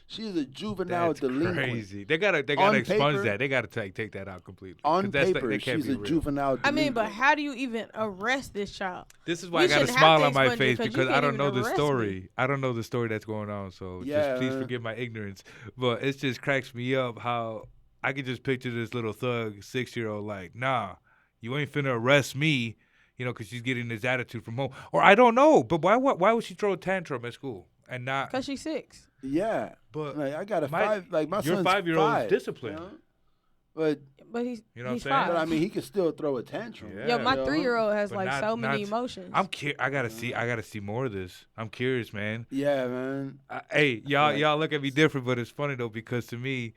she is a juvenile delinquent. Crazy. They gotta expunge that. They gotta take that out completely. On paper, she's a juvenile delinquent. I mean, but how do you even arrest this child? This is why I got a smile on my face because I don't know the story. I don't know the story that's going on. So just please forgive my ignorance. But it just cracks me up how I can just picture this little thug 6-year-old like, nah, you ain't finna arrest me. You know, because she's getting this attitude from home. Or I don't know, but why would she throw a tantrum at school and not? Because she's 6. Yeah. But I got a 5. Like, my your son's 5-year-old 5, is disciplined. You know? But he's You know what I'm he's saying? 5. but I mean, he can still throw a tantrum. Yeah. Yo, my you know? 3-year-old has But like not- so many not- emotions. I gotta see. I gotta see more of this. I'm curious, man. Yeah, man. Hey, y'all, Right. y'all look at me different, but it's funny though because to me,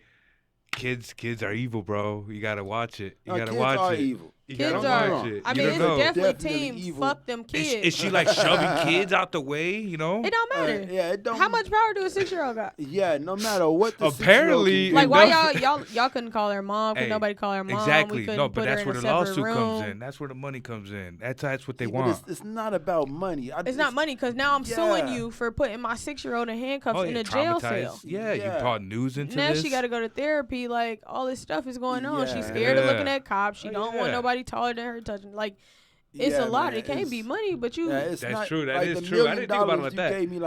kids are evil, bro. You gotta watch it. You No, gotta kids watch are it. evil. You Kids gotta are. watch it. I You mean, don't it's know. definitely Definitely team. evil. Fuck them kids. Is she like shoving kids out the way? You know? It don't matter. Yeah, it don't. How much power do a 6-year-old got? Yeah, no matter what the 6-year-old Apparently, can do. Like, why enough- y'all couldn't call her mom? Could Hey, nobody call her mom? Exactly. We couldn't No, but put her that's in where a the separate lawsuit room. comes in. That's where the money comes in. That's what they But want. it's not about money. It's not money because now I'm suing Yeah. you for putting my 6-year-old in handcuffs Oh, in yeah, a jail traumatized. cell. Yeah, you Yeah. brought news into Now this. she got to go to therapy. Like, all this stuff is going on. Yeah. She's scared of looking Yeah. at cops. She Oh, don't yeah. want nobody taller than her touching. Like, it's Yeah, a lot. man, It can't be it's- money, but you. Yeah, it's That's not, true. That like is the true. I $1 didn't think about it million like you that. gave me,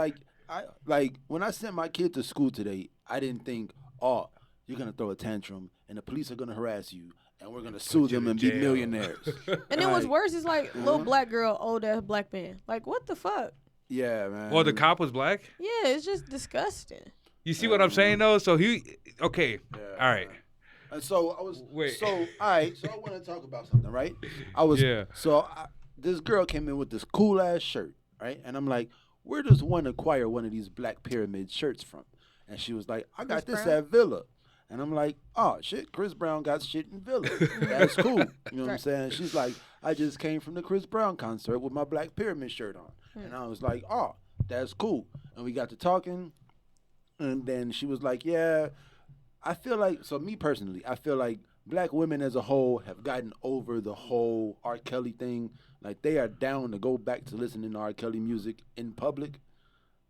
like when I sent my kid to school today, I didn't think, oh, you're gonna throw a tantrum and the police are gonna harass you and we're gonna sue you them in and be jail. millionaires. And then what's Like, worse is like little black girl, old ass black man. Like, what the fuck? Yeah, man. Well, the cop was black. Yeah, it's just disgusting. You see what I'm saying though? So okay. Yeah, All right. man. And so I was. Wait. So all right. So I want to talk about something, right? I was. Yeah. So this girl came in with this cool ass shirt, right? And I'm like, where does one acquire one of these Black Pyramid shirts from? And she was like, I got Chris this Brown? at Villa. And I'm like, oh shit, Chris Brown got shit in Villa. That's cool. You know what I'm Right. saying? She's like, I just came from the Chris Brown concert with my Black Pyramid shirt on. And I was like, oh, that's cool. And we got to talking. And then she was like, yeah, I feel like, so me personally, I feel like black women as a whole have gotten over the whole R. Kelly thing. Like, they are down to go back to listening to R. Kelly music in public.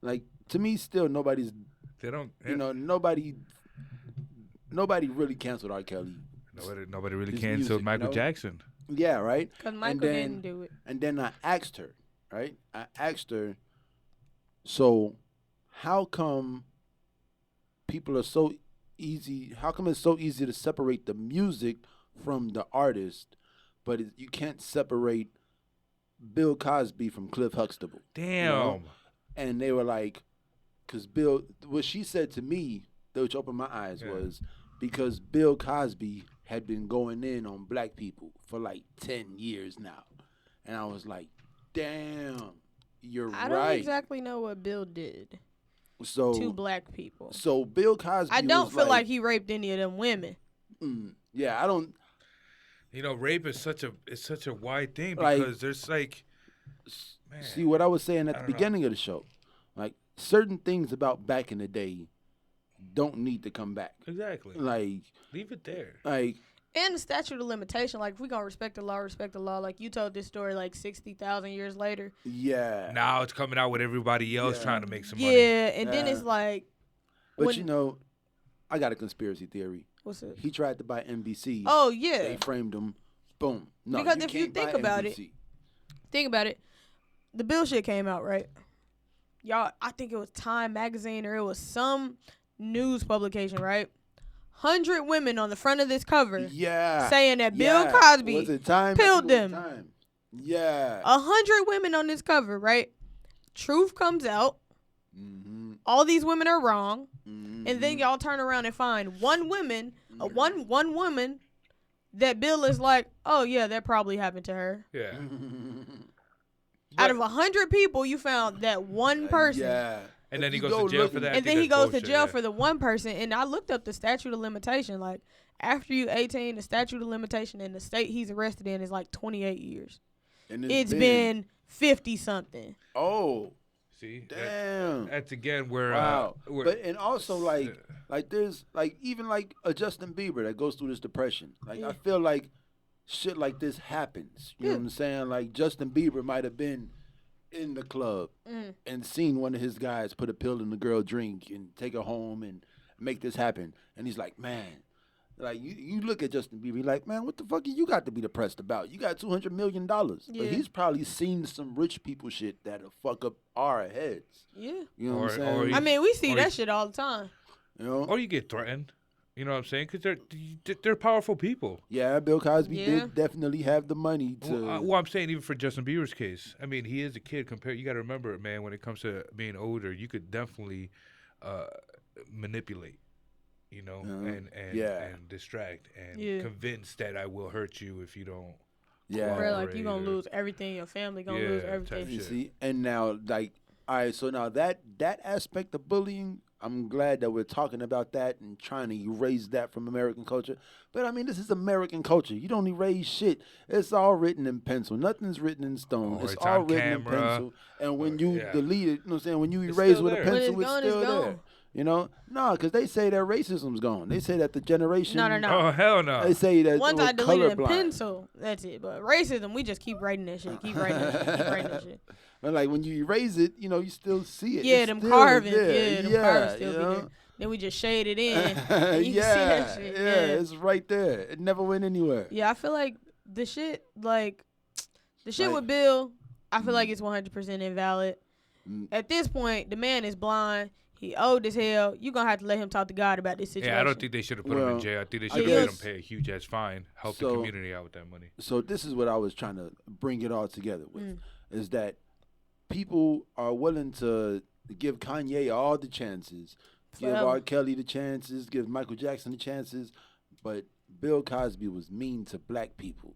Like, to me, still, nobody's, They don't. you know, nobody really canceled R. Kelly. Nobody really His canceled music, Michael you know? Jackson. Yeah, right? Because Michael then- didn't do it. And then I asked her, right? I asked her, so how come people are so easy? How come it's so easy to separate the music from the artist, but you can't separate Bill Cosby from Cliff Huxtable? Damn. know? And they were like, because Bill, what she said to me, which opened my eyes, Yeah. was because Bill Cosby had been going in on black people for like 10 years now. And I was like, damn, you're I don't right. exactly know what Bill did So, to black people. so Bill Cosby I don't was feel like he raped any of them women. Yeah, I don't. You know, rape is such a wide thing Like- because there's like, man. See what I was saying at I the don't know. beginning of the show. Like, certain things about back in the day don't need to come back. Exactly. Like, Leave it there. And the statute of limitation, like, if we gonna respect the law. Like, you told this story like 60,000 years later. yeah. Now it's coming out with everybody else Yeah. trying to make some Yeah, money. and then Yeah. it's like, But when- you know, I got a conspiracy theory. what's it? He tried to buy NBC. Oh, They yeah. framed him. Boom. No, Because if you can't think buy about NBC. Think about it. The Bill shit came out, right? Y'all, I think it was Time Magazine or it was some news publication, right? 100 women on the front of this cover Yeah. saying that Yeah. Bill Cosby Was it Time? pilled I think it was them. Time. Yeah. 100 women on this cover, right? Truth comes out. Mm-hmm. All these women are wrong. Mm-hmm. And then y'all turn around and find one woman that Bill is like, oh yeah, that probably happened to her. Yeah. Out of 100 people, you found that one person. Yeah. And If then he you goes go to jail look- for that. I And think then he that's goes to bullshit, jail yeah. for the one person. And I looked up the statute of limitation. Like, after you 18, the statute of limitation in the state he's arrested in is like 28 years. And It's been 50 something. Oh, See? damn. That's again where. Wow. Where, But and also like there's like even like a Justin Bieber that goes through this depression. Like Yeah. I feel like shit like this happens. You know Yeah. what I'm saying? Like Justin Bieber might have been in the club and seen one of his guys put a pill in the girl drink and take her home and make this happen. And he's like, man, like you look at Justin Bieber, you're like, man, what the fuck you got to be depressed about? You got $200 million. Yeah. But he's probably seen some rich people shit that'll fuck up our heads. Yeah. You know what I'm Or saying? he- I mean, we see Or that he's- shit all the time. you know? Or you get threatened. You know what I'm saying? Because they're powerful people. Yeah, Bill Cosby Yeah. did definitely have the money to. Well, I'm saying even for Justin Bieber's case, I mean, he is a kid compared. You got to remember, man, when it comes to being older, you could definitely manipulate. you know, Yeah. and distract and Yeah. convince that I will hurt you if you don't. Yeah. Bro, like you gonna Cooperate or- lose everything. Your family gonna Yeah, lose type everything. You shit. see, and now like, all right, so now that aspect of bullying, I'm glad that we're talking about that and trying to erase that from American culture. But I mean, this is American culture. You don't erase shit. It's all written in pencil. Nothing's written in stone. Or it's it's all on written camera. in pencil. And when you yeah. delete it, you know what I'm saying? When you It's erase still with a there. When pencil, it's it's gone, it's still there. gone. You know, no, because they say that racism's gone. They say that the generation. No. Oh hell no! They say that Once we're I deleted in colorblind. pencil, that's it. But racism, we just keep writing that shit. Keep writing that shit. Keep writing that shit. But like when you erase it, you know, you still see it. Yeah, It's them still carvings. there. Yeah, them carvings still you be know? there. Then we just shade it in. And you can see that shit. Yeah, Yeah. it's right there. It never went anywhere. Yeah, I feel like the shit Like- with Bill, I feel like it's 100% invalid. Mm. At this point, the man is blind. He old as hell. You gonna have to let him talk to God about this situation. Yeah, I don't think they should have put him Well, in jail. I think they I should have made him guess- pay a huge ass fine, help the So- community out with that money. So this is what I was trying to bring it all together with, is that people are willing to give Kanye all the chances, give Forever. R. Kelly the chances, give Michael Jackson the chances, but Bill Cosby was mean to black people.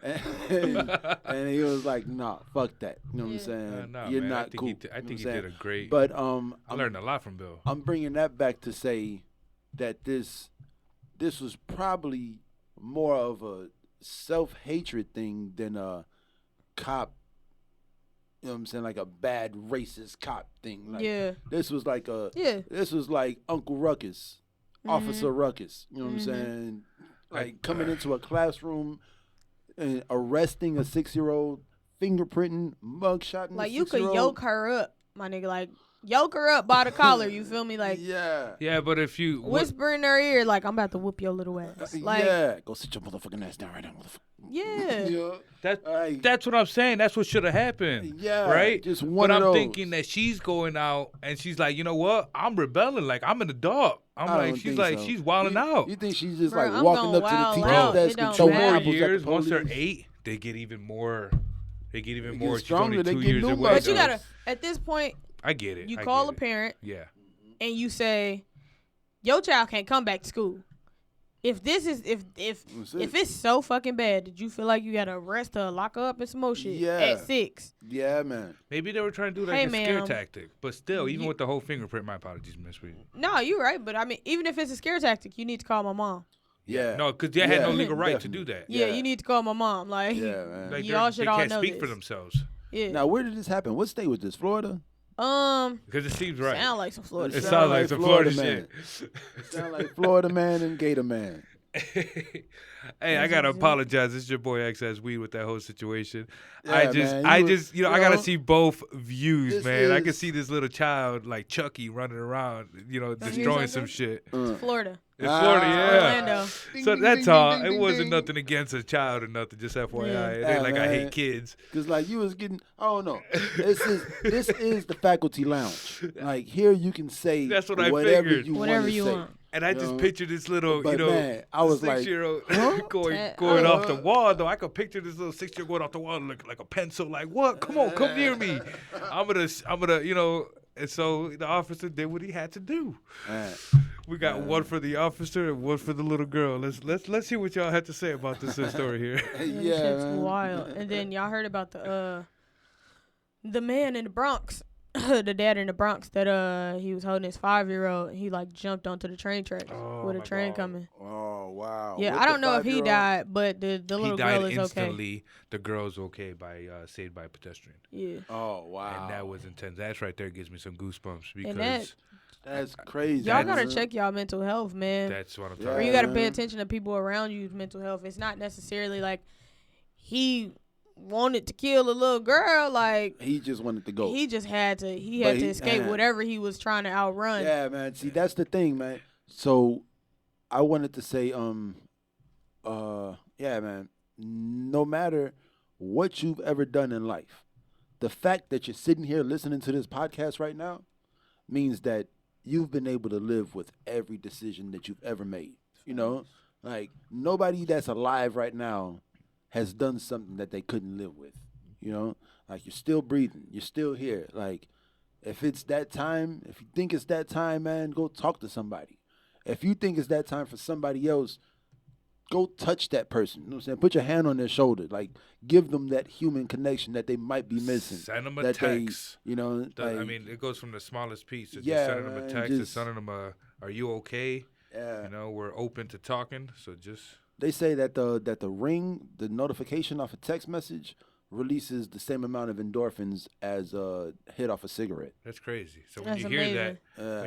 and he was like, nah, fuck that. You know what I'm saying? Nah, You're man, not I think cool. He You know I what think he I'm did saying? a great. But I learned a lot from Bill. I'm bringing that back to say that this was probably more of a self-hatred thing than a cop, you know what I'm saying, like a bad racist cop thing. Like, Yeah. this was like Yeah. this was like Uncle Ruckus, Officer Mm-hmm. Ruckus, you know what I'm Mhm. saying? Like coming into a classroom and arresting a 6-year-old, fingerprinting, mugshotting Like a you could 6-year-old. yoke her up, my nigga. Like yoke her up by the collar. You feel me? Like yeah. Yeah, but if you whisper in her ear, like I'm about to whoop your little ass. Like yeah, go sit your motherfucking ass down right now, motherfucker. yeah. You know? that Like, that's what I'm saying. That's what should have happened. yeah, right. Just one But of I'm those. thinking that she's going out and she's like, you know what? I'm rebelling. Like I'm in the dark. I'm I like, don't she's think like, so. she's wilding out. You think she's just Bro, like I'm walking gonna up to the wild teacher's out. desk It and don't throwing Two matter. more apples at years. the Once they're police? 8, they get even more. They get even They more. get She's only stronger. They 2 get years new away. But muscles. you gotta at this point, I get it. you I call get a it. parent Yeah. and you say, your child can't come back to school. If this is if That's it. it's so fucking bad, did you feel like you gotta arrest her, lock her up, and some more shit Yeah. at 6? Yeah, man. Maybe they were trying to do like Hey, a scare ma'am. tactic, but still, even You- with the whole fingerprint, my apologies, Miss Reed. No, you're right, but I mean, even if it's a scare tactic, you need to call my mom. Yeah. No, because they had no Yeah, legal right to definitely. do that. Yeah, Yeah. you need to call my mom. Like, Yeah, man. Like y'all they should all can't know speak for this. themselves yeah. Now, where did this happen? What state was this? Florida? because it seems right. Sound like some Florida It shit. sounds like some Florida man. shit. It sound like Florida man and Gator man. Hey, I gotta apologize. This is your boy X as Weed with that whole situation. Yeah, I man, just, I gotta see both views, this man. I can is- see this little child like Chucky running around, hear destroying some something? shit. It's Florida. In Florida, yeah. Orlando. So that's all. It wasn't nothing against a child or nothing. Just FYI, Yeah. it Yeah, ain't like I man. hate kids. Cause like you was getting, I don't know. This is the faculty lounge. Like here you can say That's what I whatever figured. you Whatever want to you say. want. And I just know? picture this little, But man, I was like, 6-year-old huh? going off the wall. Though I could picture this little 6-year-old going off the wall like a pencil. Like what? Come on, come near me. I'm gonna. And so the officer did what he had to do. Man, We got one for the officer and one for the little girl. Let's hear what y'all had to say about this story here. Yeah, yeah, this shit's man. wild. And then y'all heard about the man in the Bronx, the dad in the Bronx that he was holding his 5-year-old. He like jumped onto the train tracks with a my train God. coming. Oh wow. Yeah, With I the don't know if he 5-year-old? died, but the He little died girl is instantly. The girl's okay by saved by a pedestrian. okay. Yeah. Oh wow. And that was intense. That's right there gives me some goosebumps And because That's crazy. Y'all That's- gotta check y'all mental health, man. that's what I'm Yeah. Or talking you about. gotta pay man. attention to people around you's mental health. It's not necessarily like he wanted to kill a little girl. Like He just wanted to go. he just had to. He But had to he- escape whatever he was trying to outrun. Yeah, man. See, that's the thing, man. So I wanted to say, yeah, man. No matter what you've ever done in life, the fact that you're sitting here listening to this podcast right now means that you've been able to live with every decision that you've ever made. You know, like nobody that's alive right now has done something that they couldn't live with. You know, like you're still breathing, you're still here. Like if it's that time, if you think it's that time, man, go talk to somebody. If you think it's that time for somebody else, go touch that person. You know what I'm saying? Put your hand on their shoulder. Like, give them that human connection that they might be missing. Send them a that text. They, you know, I like, mean, it goes from the smallest piece to yeah, just sending them a text to sending them a, "Are you okay?" Yeah. You know, we're open to talking. So just. They say that the ring, the notification off a text message, releases the same amount of endorphins as a hit off a cigarette. That's crazy. So That's when you amazing.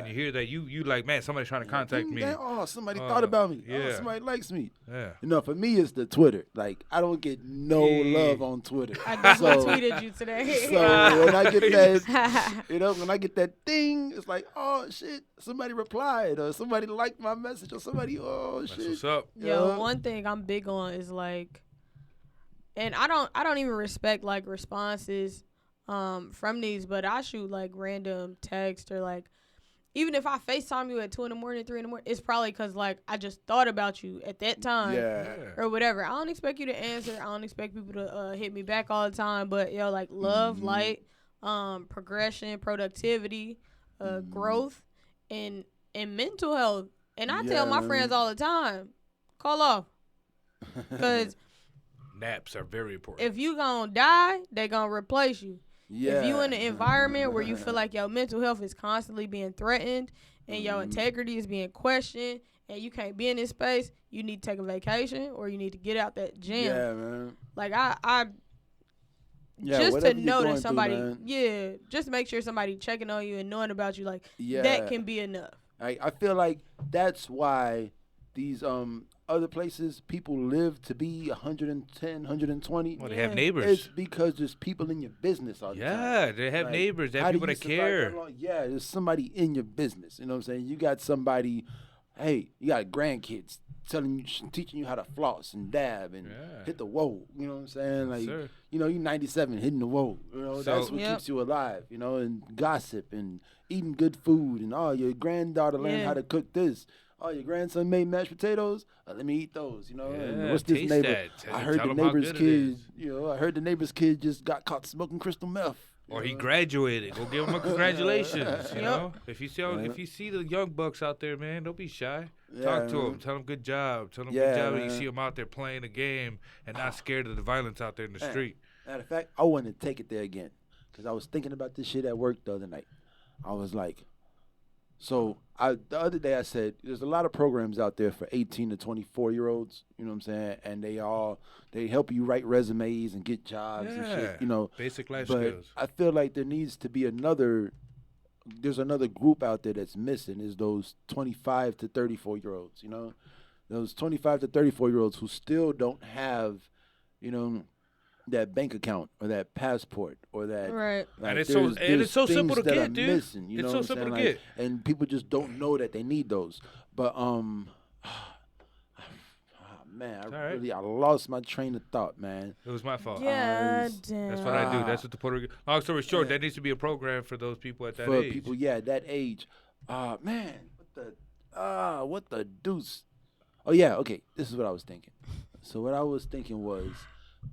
hear that, you like, man, somebody's trying to contact me. Oh, somebody thought about me. Yeah. Oh, somebody likes me. Yeah. You know, for me, it's the Twitter. Like, I don't get no love on Twitter. I just tweeted you today. So when I get that, when I get that thing, it's like, oh shit, somebody replied or somebody liked my message or somebody, That's shit. what's up. Yo, one thing I'm big on is like, and I don't even respect like responses from these, but I shoot like random text or like, even if I FaceTime you at 2 a.m, 3 a.m, it's probably because like I just thought about you at that time or whatever. I don't expect you to answer. I don't expect people to hit me back all the time, but yo, like love, light, progression, productivity, growth, and mental health. And I tell my friends all the time, call off, because naps are very important. if you gonna die, they gonna replace you. Yeah. If you in an environment where you feel like your mental health is constantly being threatened and your integrity is being questioned and you can't be in this space, you need to take a vacation or you need to get out that gym. Yeah, man. Like I Yeah, just to whatever you're know going that somebody, through, man. just to make sure somebody checking on you and knowing about you, like Yeah. that can be enough. I feel like that's why these other places people live to be 110, 120. Well, they have neighbors. It's because there's people in your business all the time. Yeah, they have Like, neighbors. They how have do people you that survive care. that long? Yeah, there's somebody in your business. You know what I'm saying? You got somebody, hey, you got grandkids teaching you how to floss and dab and hit the whoa. You know what I'm saying? Like, sir. you 97 hitting the whoa. You know, So- that's what keeps you alive. You know, and gossip and eating good food and your granddaughter learned how to cook this. Oh, your grandson made mashed potatoes. Let me eat those. You know, and Yeah, what's this taste neighbor? that. I heard Tell the 'em how neighbor's good it is. kid. You know, I heard the neighbor's kid just got caught smoking crystal meth. Or he graduated. Go give him a congratulations. You Yep. know, if you see the young bucks out there, man, don't be shy. Yeah, Talk to man. them. Tell them good job. Tell them Yeah, good job. That you man. see them out there playing a game and not scared of the violence out there in the Man. street. Matter of fact, I want to take it there again because I was thinking about this shit at work the other night. I was like, the other day I said there's a lot of programs out there for 18 to 24-year-olds. You know what I'm saying? And they help you write resumes and get jobs and shit. You know, basic life but skills. I feel like there needs to be there's another group out there that's missing is those 25 to 34-year-olds, you know? Those 25 to 34-year-olds who still don't have, you know, that bank account or that passport or that. Right. Like, And it's there's so simple to things that get, are dude. missing, you It's know so what I'm simple saying? to Like, and people just don't know that they need those. But man, I lost my train of thought, man. It was my fault. Yeah, That's what I do. That's what the Puerto Rican. Long story short, there needs to be a program for those people at that For age. people, that age. Man, what the deuce? Oh yeah, okay. This is what I was thinking. So what I was thinking was,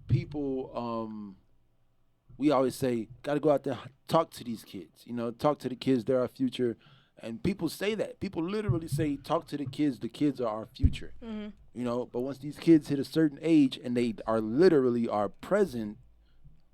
people. We always say, gotta go out there, talk to these kids. You know, talk to the kids. They're our future. And people say that. People literally say, talk to the kids. The kids are our future. Mm-hmm. You know, but once these kids hit a certain age and they are literally our present,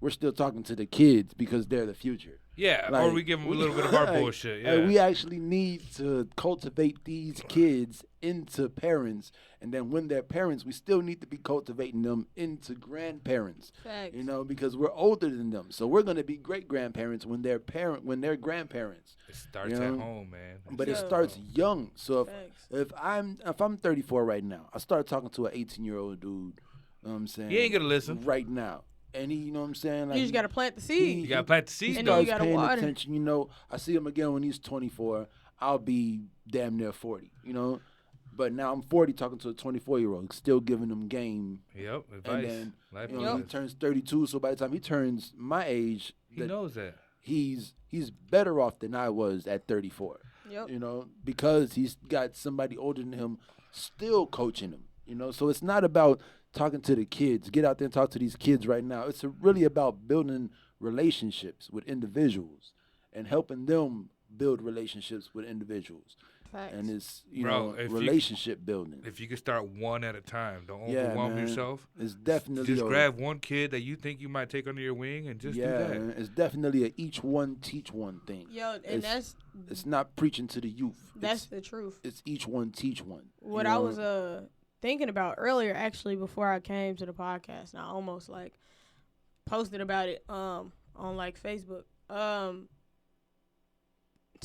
we're still talking to the kids because they're the future. Yeah, Like, or we give them a little bit of our like, bullshit. Yeah. And we actually need to cultivate these kids into parents. And then when they're parents, we still need to be cultivating them into grandparents. Facts. You know, because we're older than them. So we're going to be great-grandparents when they're grandparents. It starts you at know? home, man. But it Yeah. starts young. So Facts. if I'm 34 right now, I start talking to an 18-year-old dude, you know what I'm saying? He ain't gonna listen. Right now. And he, you know what I'm saying? Like, You just gotta plant the seed. You gotta plant the He seed, And though. then you starts gotta paying water. attention. You know, I see him again when he's 24. I'll be damn near 40, you know? But now I'm 40 talking to a 24-year-old, still giving him game. Yep, And advice. then, Life you know, he advice. turns 32, so by the time he turns my age, He knows that. he's better off than I was at 34. Yep. You know, because he's got somebody older than him still coaching him. You know, so it's not about talking to the kids. Get out there and talk to these kids right now. It's really about building relationships with individuals and helping them build relationships with individuals. Facts. and it's Bro, relationship building. If you could start one at a time, don't overwhelm yourself. It's definitely just grab one kid that you think you might take under your wing and just do that. Man, it's definitely a each one teach one thing. Yo, and it's not preaching to the youth. That's the truth. It's each one teach one. What I was thinking about earlier, actually, before I came to the podcast, and I almost like posted about it on like Facebook. So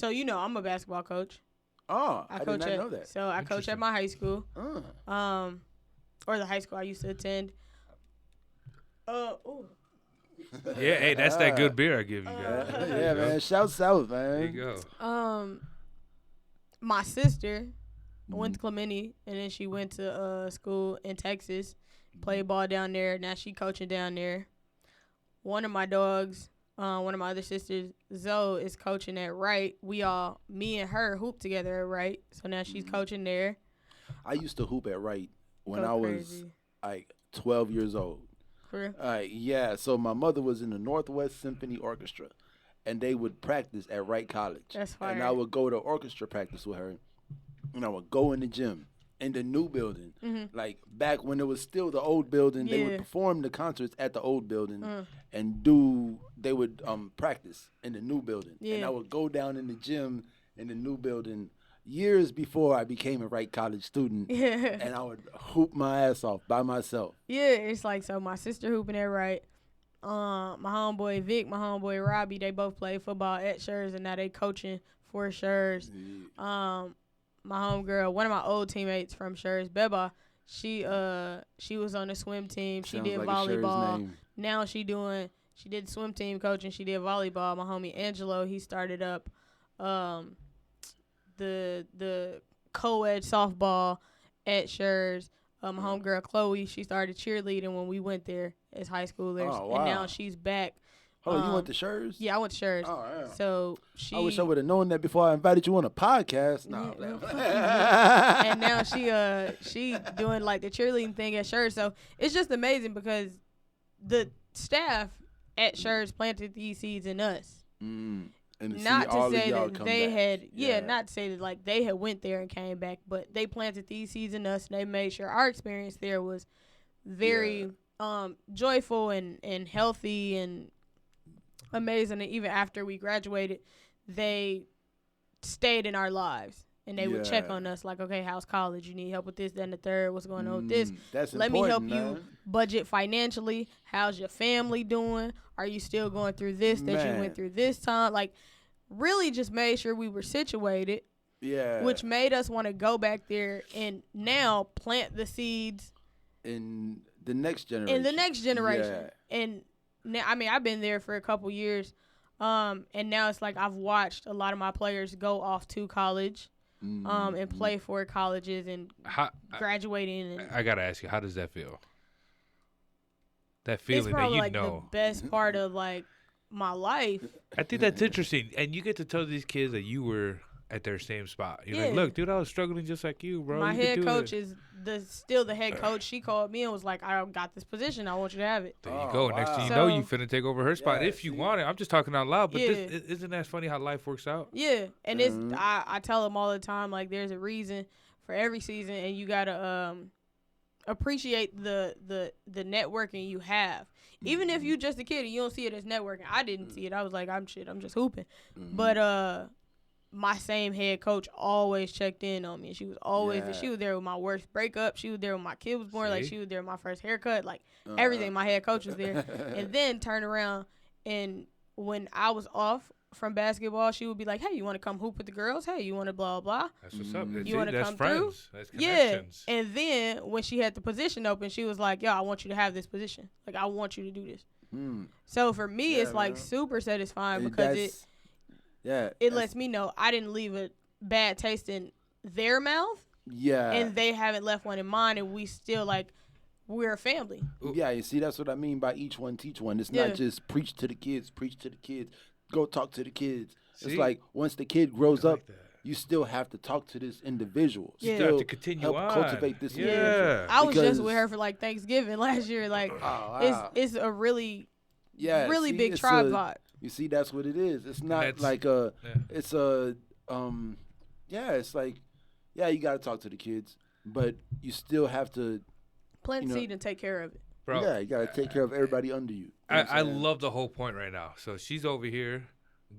I'm a basketball coach. Oh, I did not know that. So I coach at my high school. Or the high school I used to attend. Yeah, hey, that's that good beer I give you guys. Yeah, man. Shout out, man. There you go. My sister went to Clemente, and then she went to school in Texas, played ball down there. Now she coaching down there. One of my dogs, one of my other sisters, Zoe, is coaching at Wright. Me and her hoop together at Wright, so now she's coaching there. I used to hoop at Wright when I was like 12 years old. For real? So my mother was in the Northwest Symphony Orchestra, and they would practice at Wright College. That's fire. And I would go to orchestra practice with her, and I would go in the gym in the new building. Like back when it was still the old building, they would perform the concerts at the old building and they would practice in the new building. And I would go down in the gym in the new building years before I became a Wright College student, and I would hoop my ass off by myself. Yeah, it's like, so my sister hooping at Wright. My homeboy Vic, my homeboy Robbie, they both played football at Schurz, and now they coaching for Schurz. My homegirl, one of my old teammates from Schurz, Beba, she was on the swim team. She did like volleyball. Now she did swim team coaching. She did volleyball. My homie Angelo, he started up the co-ed softball at Schurz. My homegirl Chloe, she started cheerleading when we went there as high schoolers. Oh, wow. And now she's back. Oh, you went to Schurz? Yeah, I went to Schurz. Oh, yeah. So I wish I would have known that before I invited you on a podcast. No. And now she doing like the cheerleading thing at Schurz. So it's just amazing because the staff at Schurz planted these seeds in us. And not to say that they back. not to say that like they had went there and came back, but they planted these seeds in us, and they made sure our experience there was very joyful and healthy and amazing. And even after we graduated, they stayed in our lives, and they would check on us like, okay, how's college? You need help with this, that, and the third. What's going on with this? Let me help you budget financially. How's your family doing? Are you still going through this that you went through this time? Like, really just made sure we were situated. Yeah. Which made us want to go back there and now plant the seeds in the next generation. Yeah. And now, I mean, I've been there for a couple years. And now it's like I've watched a lot of my players go off to college. And play for colleges and graduating. I gotta ask you, how does that feel? That feeling it's probably that like the best part of like my life. I think that's interesting, and you get to tell these kids that you were at their same spot. You're like, look, dude, I was struggling just like you, bro. My head coach is still the head coach. She called me and was like, I got this position. I want you to have it. There you go. Wow. Next thing you know, you finna take over her spot if you want it. I'm just talking out loud, but isn't that funny how life works out? Yeah, and it's I tell them all the time, like, there's a reason for every season, and you gotta appreciate the networking you have. Even if you just a kid and you don't see it as networking. I didn't see it. I was like, I'm just hooping. But my same head coach always checked in on me. She was always there. She was there with my worst breakup. She was there when my kid was born. Like, she was there with my first haircut. Like, everything. My head coach was there. And then turn around, and when I was off from basketball, she would be like, hey, you want to come hoop with the girls? Hey, you want to blah, blah. That's what's up. You want to come friends. through? That's connections. Yeah. And then when she had the position open, she was like, yo, I want you to have this position. Like, I want you to do this. So for me, it's like super satisfying because it lets me know I didn't leave a bad taste in their mouth. Yeah. And they haven't left one in mine, and we still, like, we're a family. Yeah, you see, that's what I mean by each one teach one. It's not just preach to the kids, go talk to the kids. See? It's like once the kid grows up, you still have to talk to this individual. You still have to continue help on. Cultivate this individual. I was just with her for, like, Thanksgiving last year. Like, it's a really big tribe vibe. You see, that's what it is. It's not it's yeah, it's like, yeah, you got to talk to the kids, but you still have to Plant seed and take care of it. Bro, yeah, you got to take care of everybody under you. I love the whole point right now. So she's over here,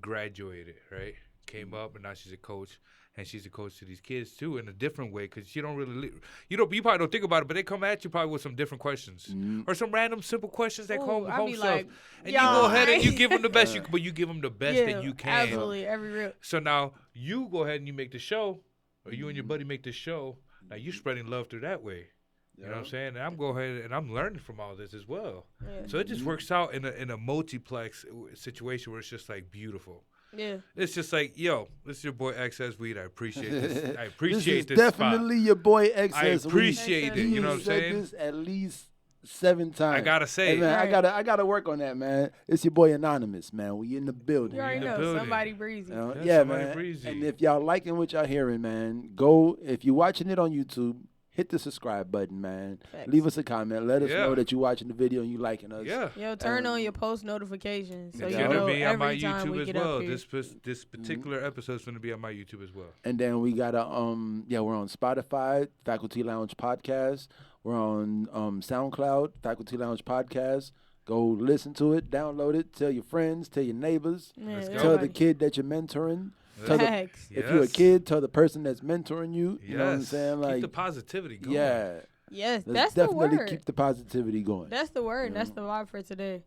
graduated, right? Came up, and now she's a coach. And she's a coach to these kids too in a different way because you don't really, you probably don't think about it, but they come at you probably with some different questions or some random simple questions that home stuff, like, and you go ahead and you give them the best, but you give them the best that you can. Absolutely, every real. So now you go ahead and you make the show, or you and your buddy make the show. Now you spreading love through that way. You know what I'm saying? And I'm going ahead and I'm learning from all this as well. Yeah. So it just works out in a multiplex situation where it's just like beautiful. Yeah, it's just like, yo, this is your boy XS Weed. I appreciate this. I appreciate this. Definitely spot. your boy XS. I appreciate it. You know what I'm saying? This at least 7 times. I gotta say, hey, man, I gotta work on that, man. It's your boy Anonymous, man. We in the building. You already know somebody breezy. Yeah, man. Breezy. And if y'all liking what y'all hearing, man, go. If you're watching it on YouTube, hit the subscribe button, man. Thanks. Leave us a comment. Let us know that you're watching the video and you liking us. Yeah. Yo, turn on your post notifications so it's you know be on my every time YouTube we as get well. up here. This particular episode is going to be on my YouTube as well. And then we got we're on Spotify, Faculty Lounge Podcast. We're on SoundCloud, Faculty Lounge Podcast. Go listen to it, download it, tell your friends, tell your neighbors, tell the kid that you're mentoring. If you're a kid, tell the person that's mentoring you. You know what I'm saying? Like, keep the positivity going. Yeah. Yes, that's the word. Definitely keep the positivity going. That's the word. That's the vibe for today.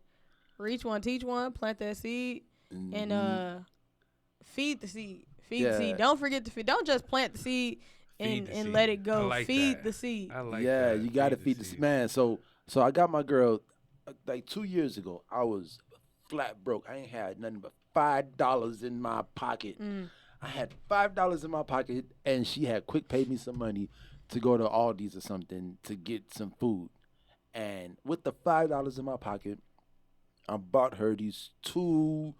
Reach one, teach one, plant that seed, and feed the seed. Feed the seed. Don't forget to feed. Don't just plant the seed and let it go. Feed the seed. I like that. You got to feed the seed. Man, so I got my girl like 2 years ago. I was flat broke. I ain't had nothing but $5 in my pocket. I had $5 in my pocket, and she had quick paid me some money to go to Aldi's or something to get some food. And with the $5 in my pocket, I bought her these 2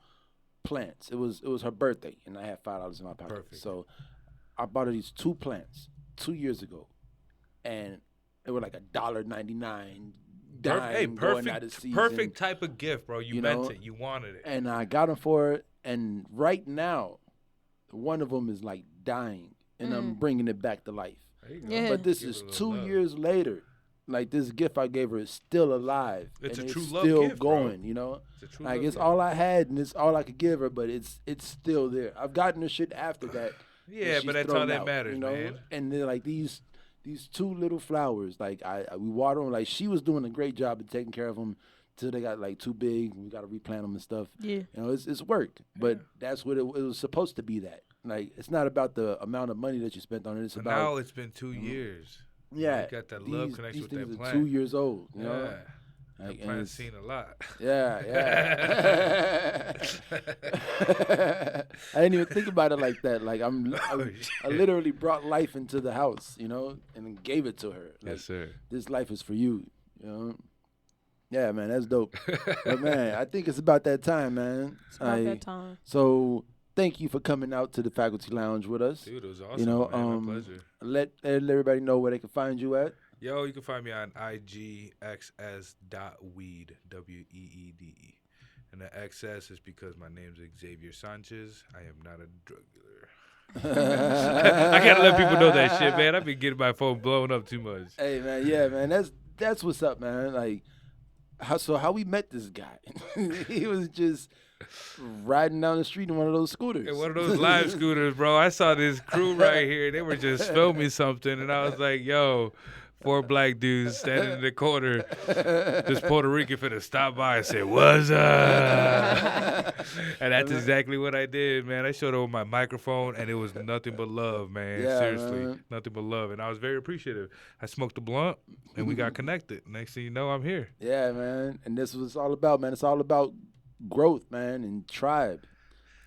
plants. It was her birthday, and I had $5 in my pocket. Perfect. So I bought her these 2 plants 2 years ago, and they were like $1.99. Perfect type of gift, bro. You meant it. You wanted it. And I got them for her. And right now, one of them is like dying, and I'm bringing it back to life. Yeah. But this is 2 years later. Like, this gift I gave her is still alive. It's and a true it's love still gift, going, bro. you know? It's a true like, love it's gift. all I had, and it's all I could give her, but it's still there. I've gotten her shit after that. Yeah, but that's all that matters, man. And they're like these 2 little flowers. Like, we water them. Like, she was doing a great job of taking care of them till they got like too big. We got to replant them and stuff. Yeah, you know, it's work, but that's what it was supposed to be. That, like, it's not about the amount of money that you spent on it. It's about now it's been 2 years. Yeah, you got that love connection with that plant. 2 years old. You know? Like, that plant's seen a lot. Yeah. I didn't even think about it like that. Like, I literally brought life into the house, you know, and gave it to her. Like, yes, sir. This life is for you, you know. Yeah, man, that's dope. But, man, I think it's about that time, man. It's about that time. So thank you for coming out to the Faculty Lounge with us. Dude, it was awesome, you know, man. My pleasure. Let everybody know where they can find you at. Yo, you can find me on igxs.weed, W-E-E-D-E. And the XS is because my name's Xavier Sanchez. I am not a drug dealer. I gotta let people know that shit, man. I've been getting my phone blown up too much. Hey, man, yeah, man. That's what's up, man. Like, how we met this guy? He was just riding down the street in one of those scooters. In one of those live scooters, bro. I saw this crew right here. They were just filming something, and I was like, yo, 4 black dudes standing in the corner. This Puerto Rican finna stop by and say, what's up? And that's exactly what I did, man. I showed up with my microphone, and it was nothing but love, man. Yeah, seriously, man. nothing but love. And I was very appreciative. I smoked a blunt, and we got connected. Next thing you know, I'm here. Yeah, man. And this was all about, man. It's all about growth, man, and tribe.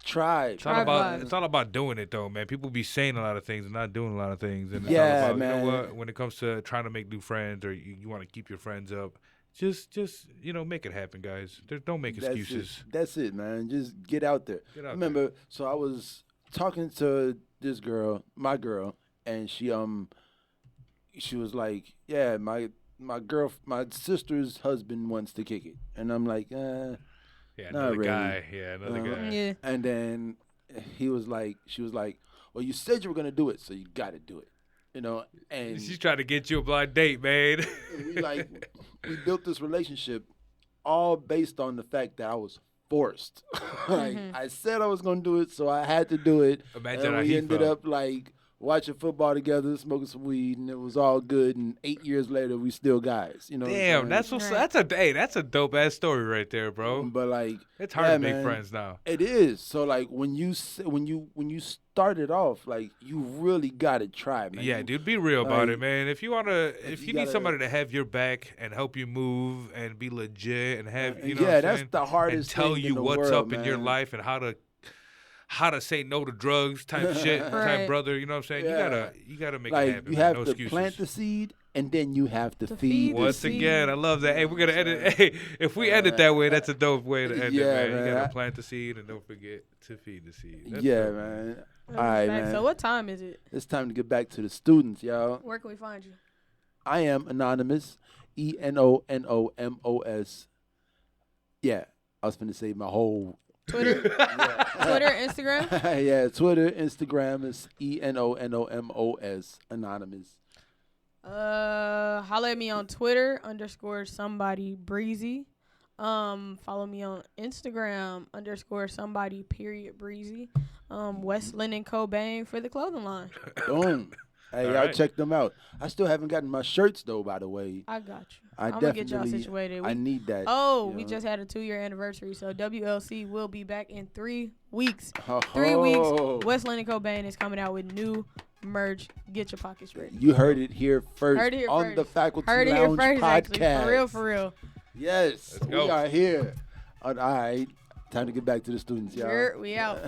It's all about doing it, though, man. People be saying a lot of things and not doing a lot of things. And it's all about, man. You know what? When it comes to trying to make new friends or you want to keep your friends up, just make it happen, guys. Don't make excuses. That's it, man. Just get out there. Remember, so I was talking to this girl, my girl, and she was like, yeah, my sister's husband wants to kick it, and I'm like, Yeah, another guy. Yeah, another guy. Yeah. And then she was like, well, you said you were gonna do it, so you got to do it. You know, and She's trying to get you a blind date, man. we built this relationship all based on the fact that I was forced. I said I was gonna do it, so I had to do it. Imagine and how we he ended felt. up like watching football together, smoking some weed, and it was all good. And 8 years later, we still guys. You know. Damn, what I'm saying? that's a dope ass story right there, bro. But like, It's hard yeah, to make man, friends now. It is. So like when you started off, like you really got to try, man. Yeah, dude, be real about like, it, man. If you you need gotta- somebody to have your back and help you move and be legit and have, you know, yeah, what I'm that's saying? the hardest and tell thing you in the what's world, up in your man. life and how to say no to drugs type shit, Right. type brother. You know what I'm saying? Yeah. You gotta make it Like happen. you man. have No to excuses. plant the seed, and then you have to To feed feed the the Once seed. again, I love that. Hey, we're gonna end it. Hey, if we end it that way, that's a dope way to end Yeah, it, man. You man. gotta plant the seed and don't forget to feed the seed. That's Yeah, dope, man. That's All right, facts. man. So what time is it? It's time to get back to the students, y'all. Where can we find you? I am anonymous, ENONOMOS. Yeah, I was finna say my whole. Twitter, Twitter, Instagram. Yeah, Twitter, Instagram is ENONOMOS, anonymous. Holla at me on Twitter _somebody breezy. Follow me on Instagram _somebody breezy. Westland and Cobain for the clothing line. Boom. Hey, All y'all right. check them out. I still haven't gotten my shirts though, by the way. I got you. I I'm gonna get y'all definitely- situated. I need that. Oh, you we know. just had a 2-year anniversary, so WLC will be back in 3 weeks. Oh. 3 weeks. Westland and Cobain is coming out with new merch. Get your pockets ready. You heard it here first Heard it here on first. the Faculty Heard it here Lounge first, podcast. actually. For real. Yes, Let's we go. are here. All right, time to get back to the students, y'all. We out.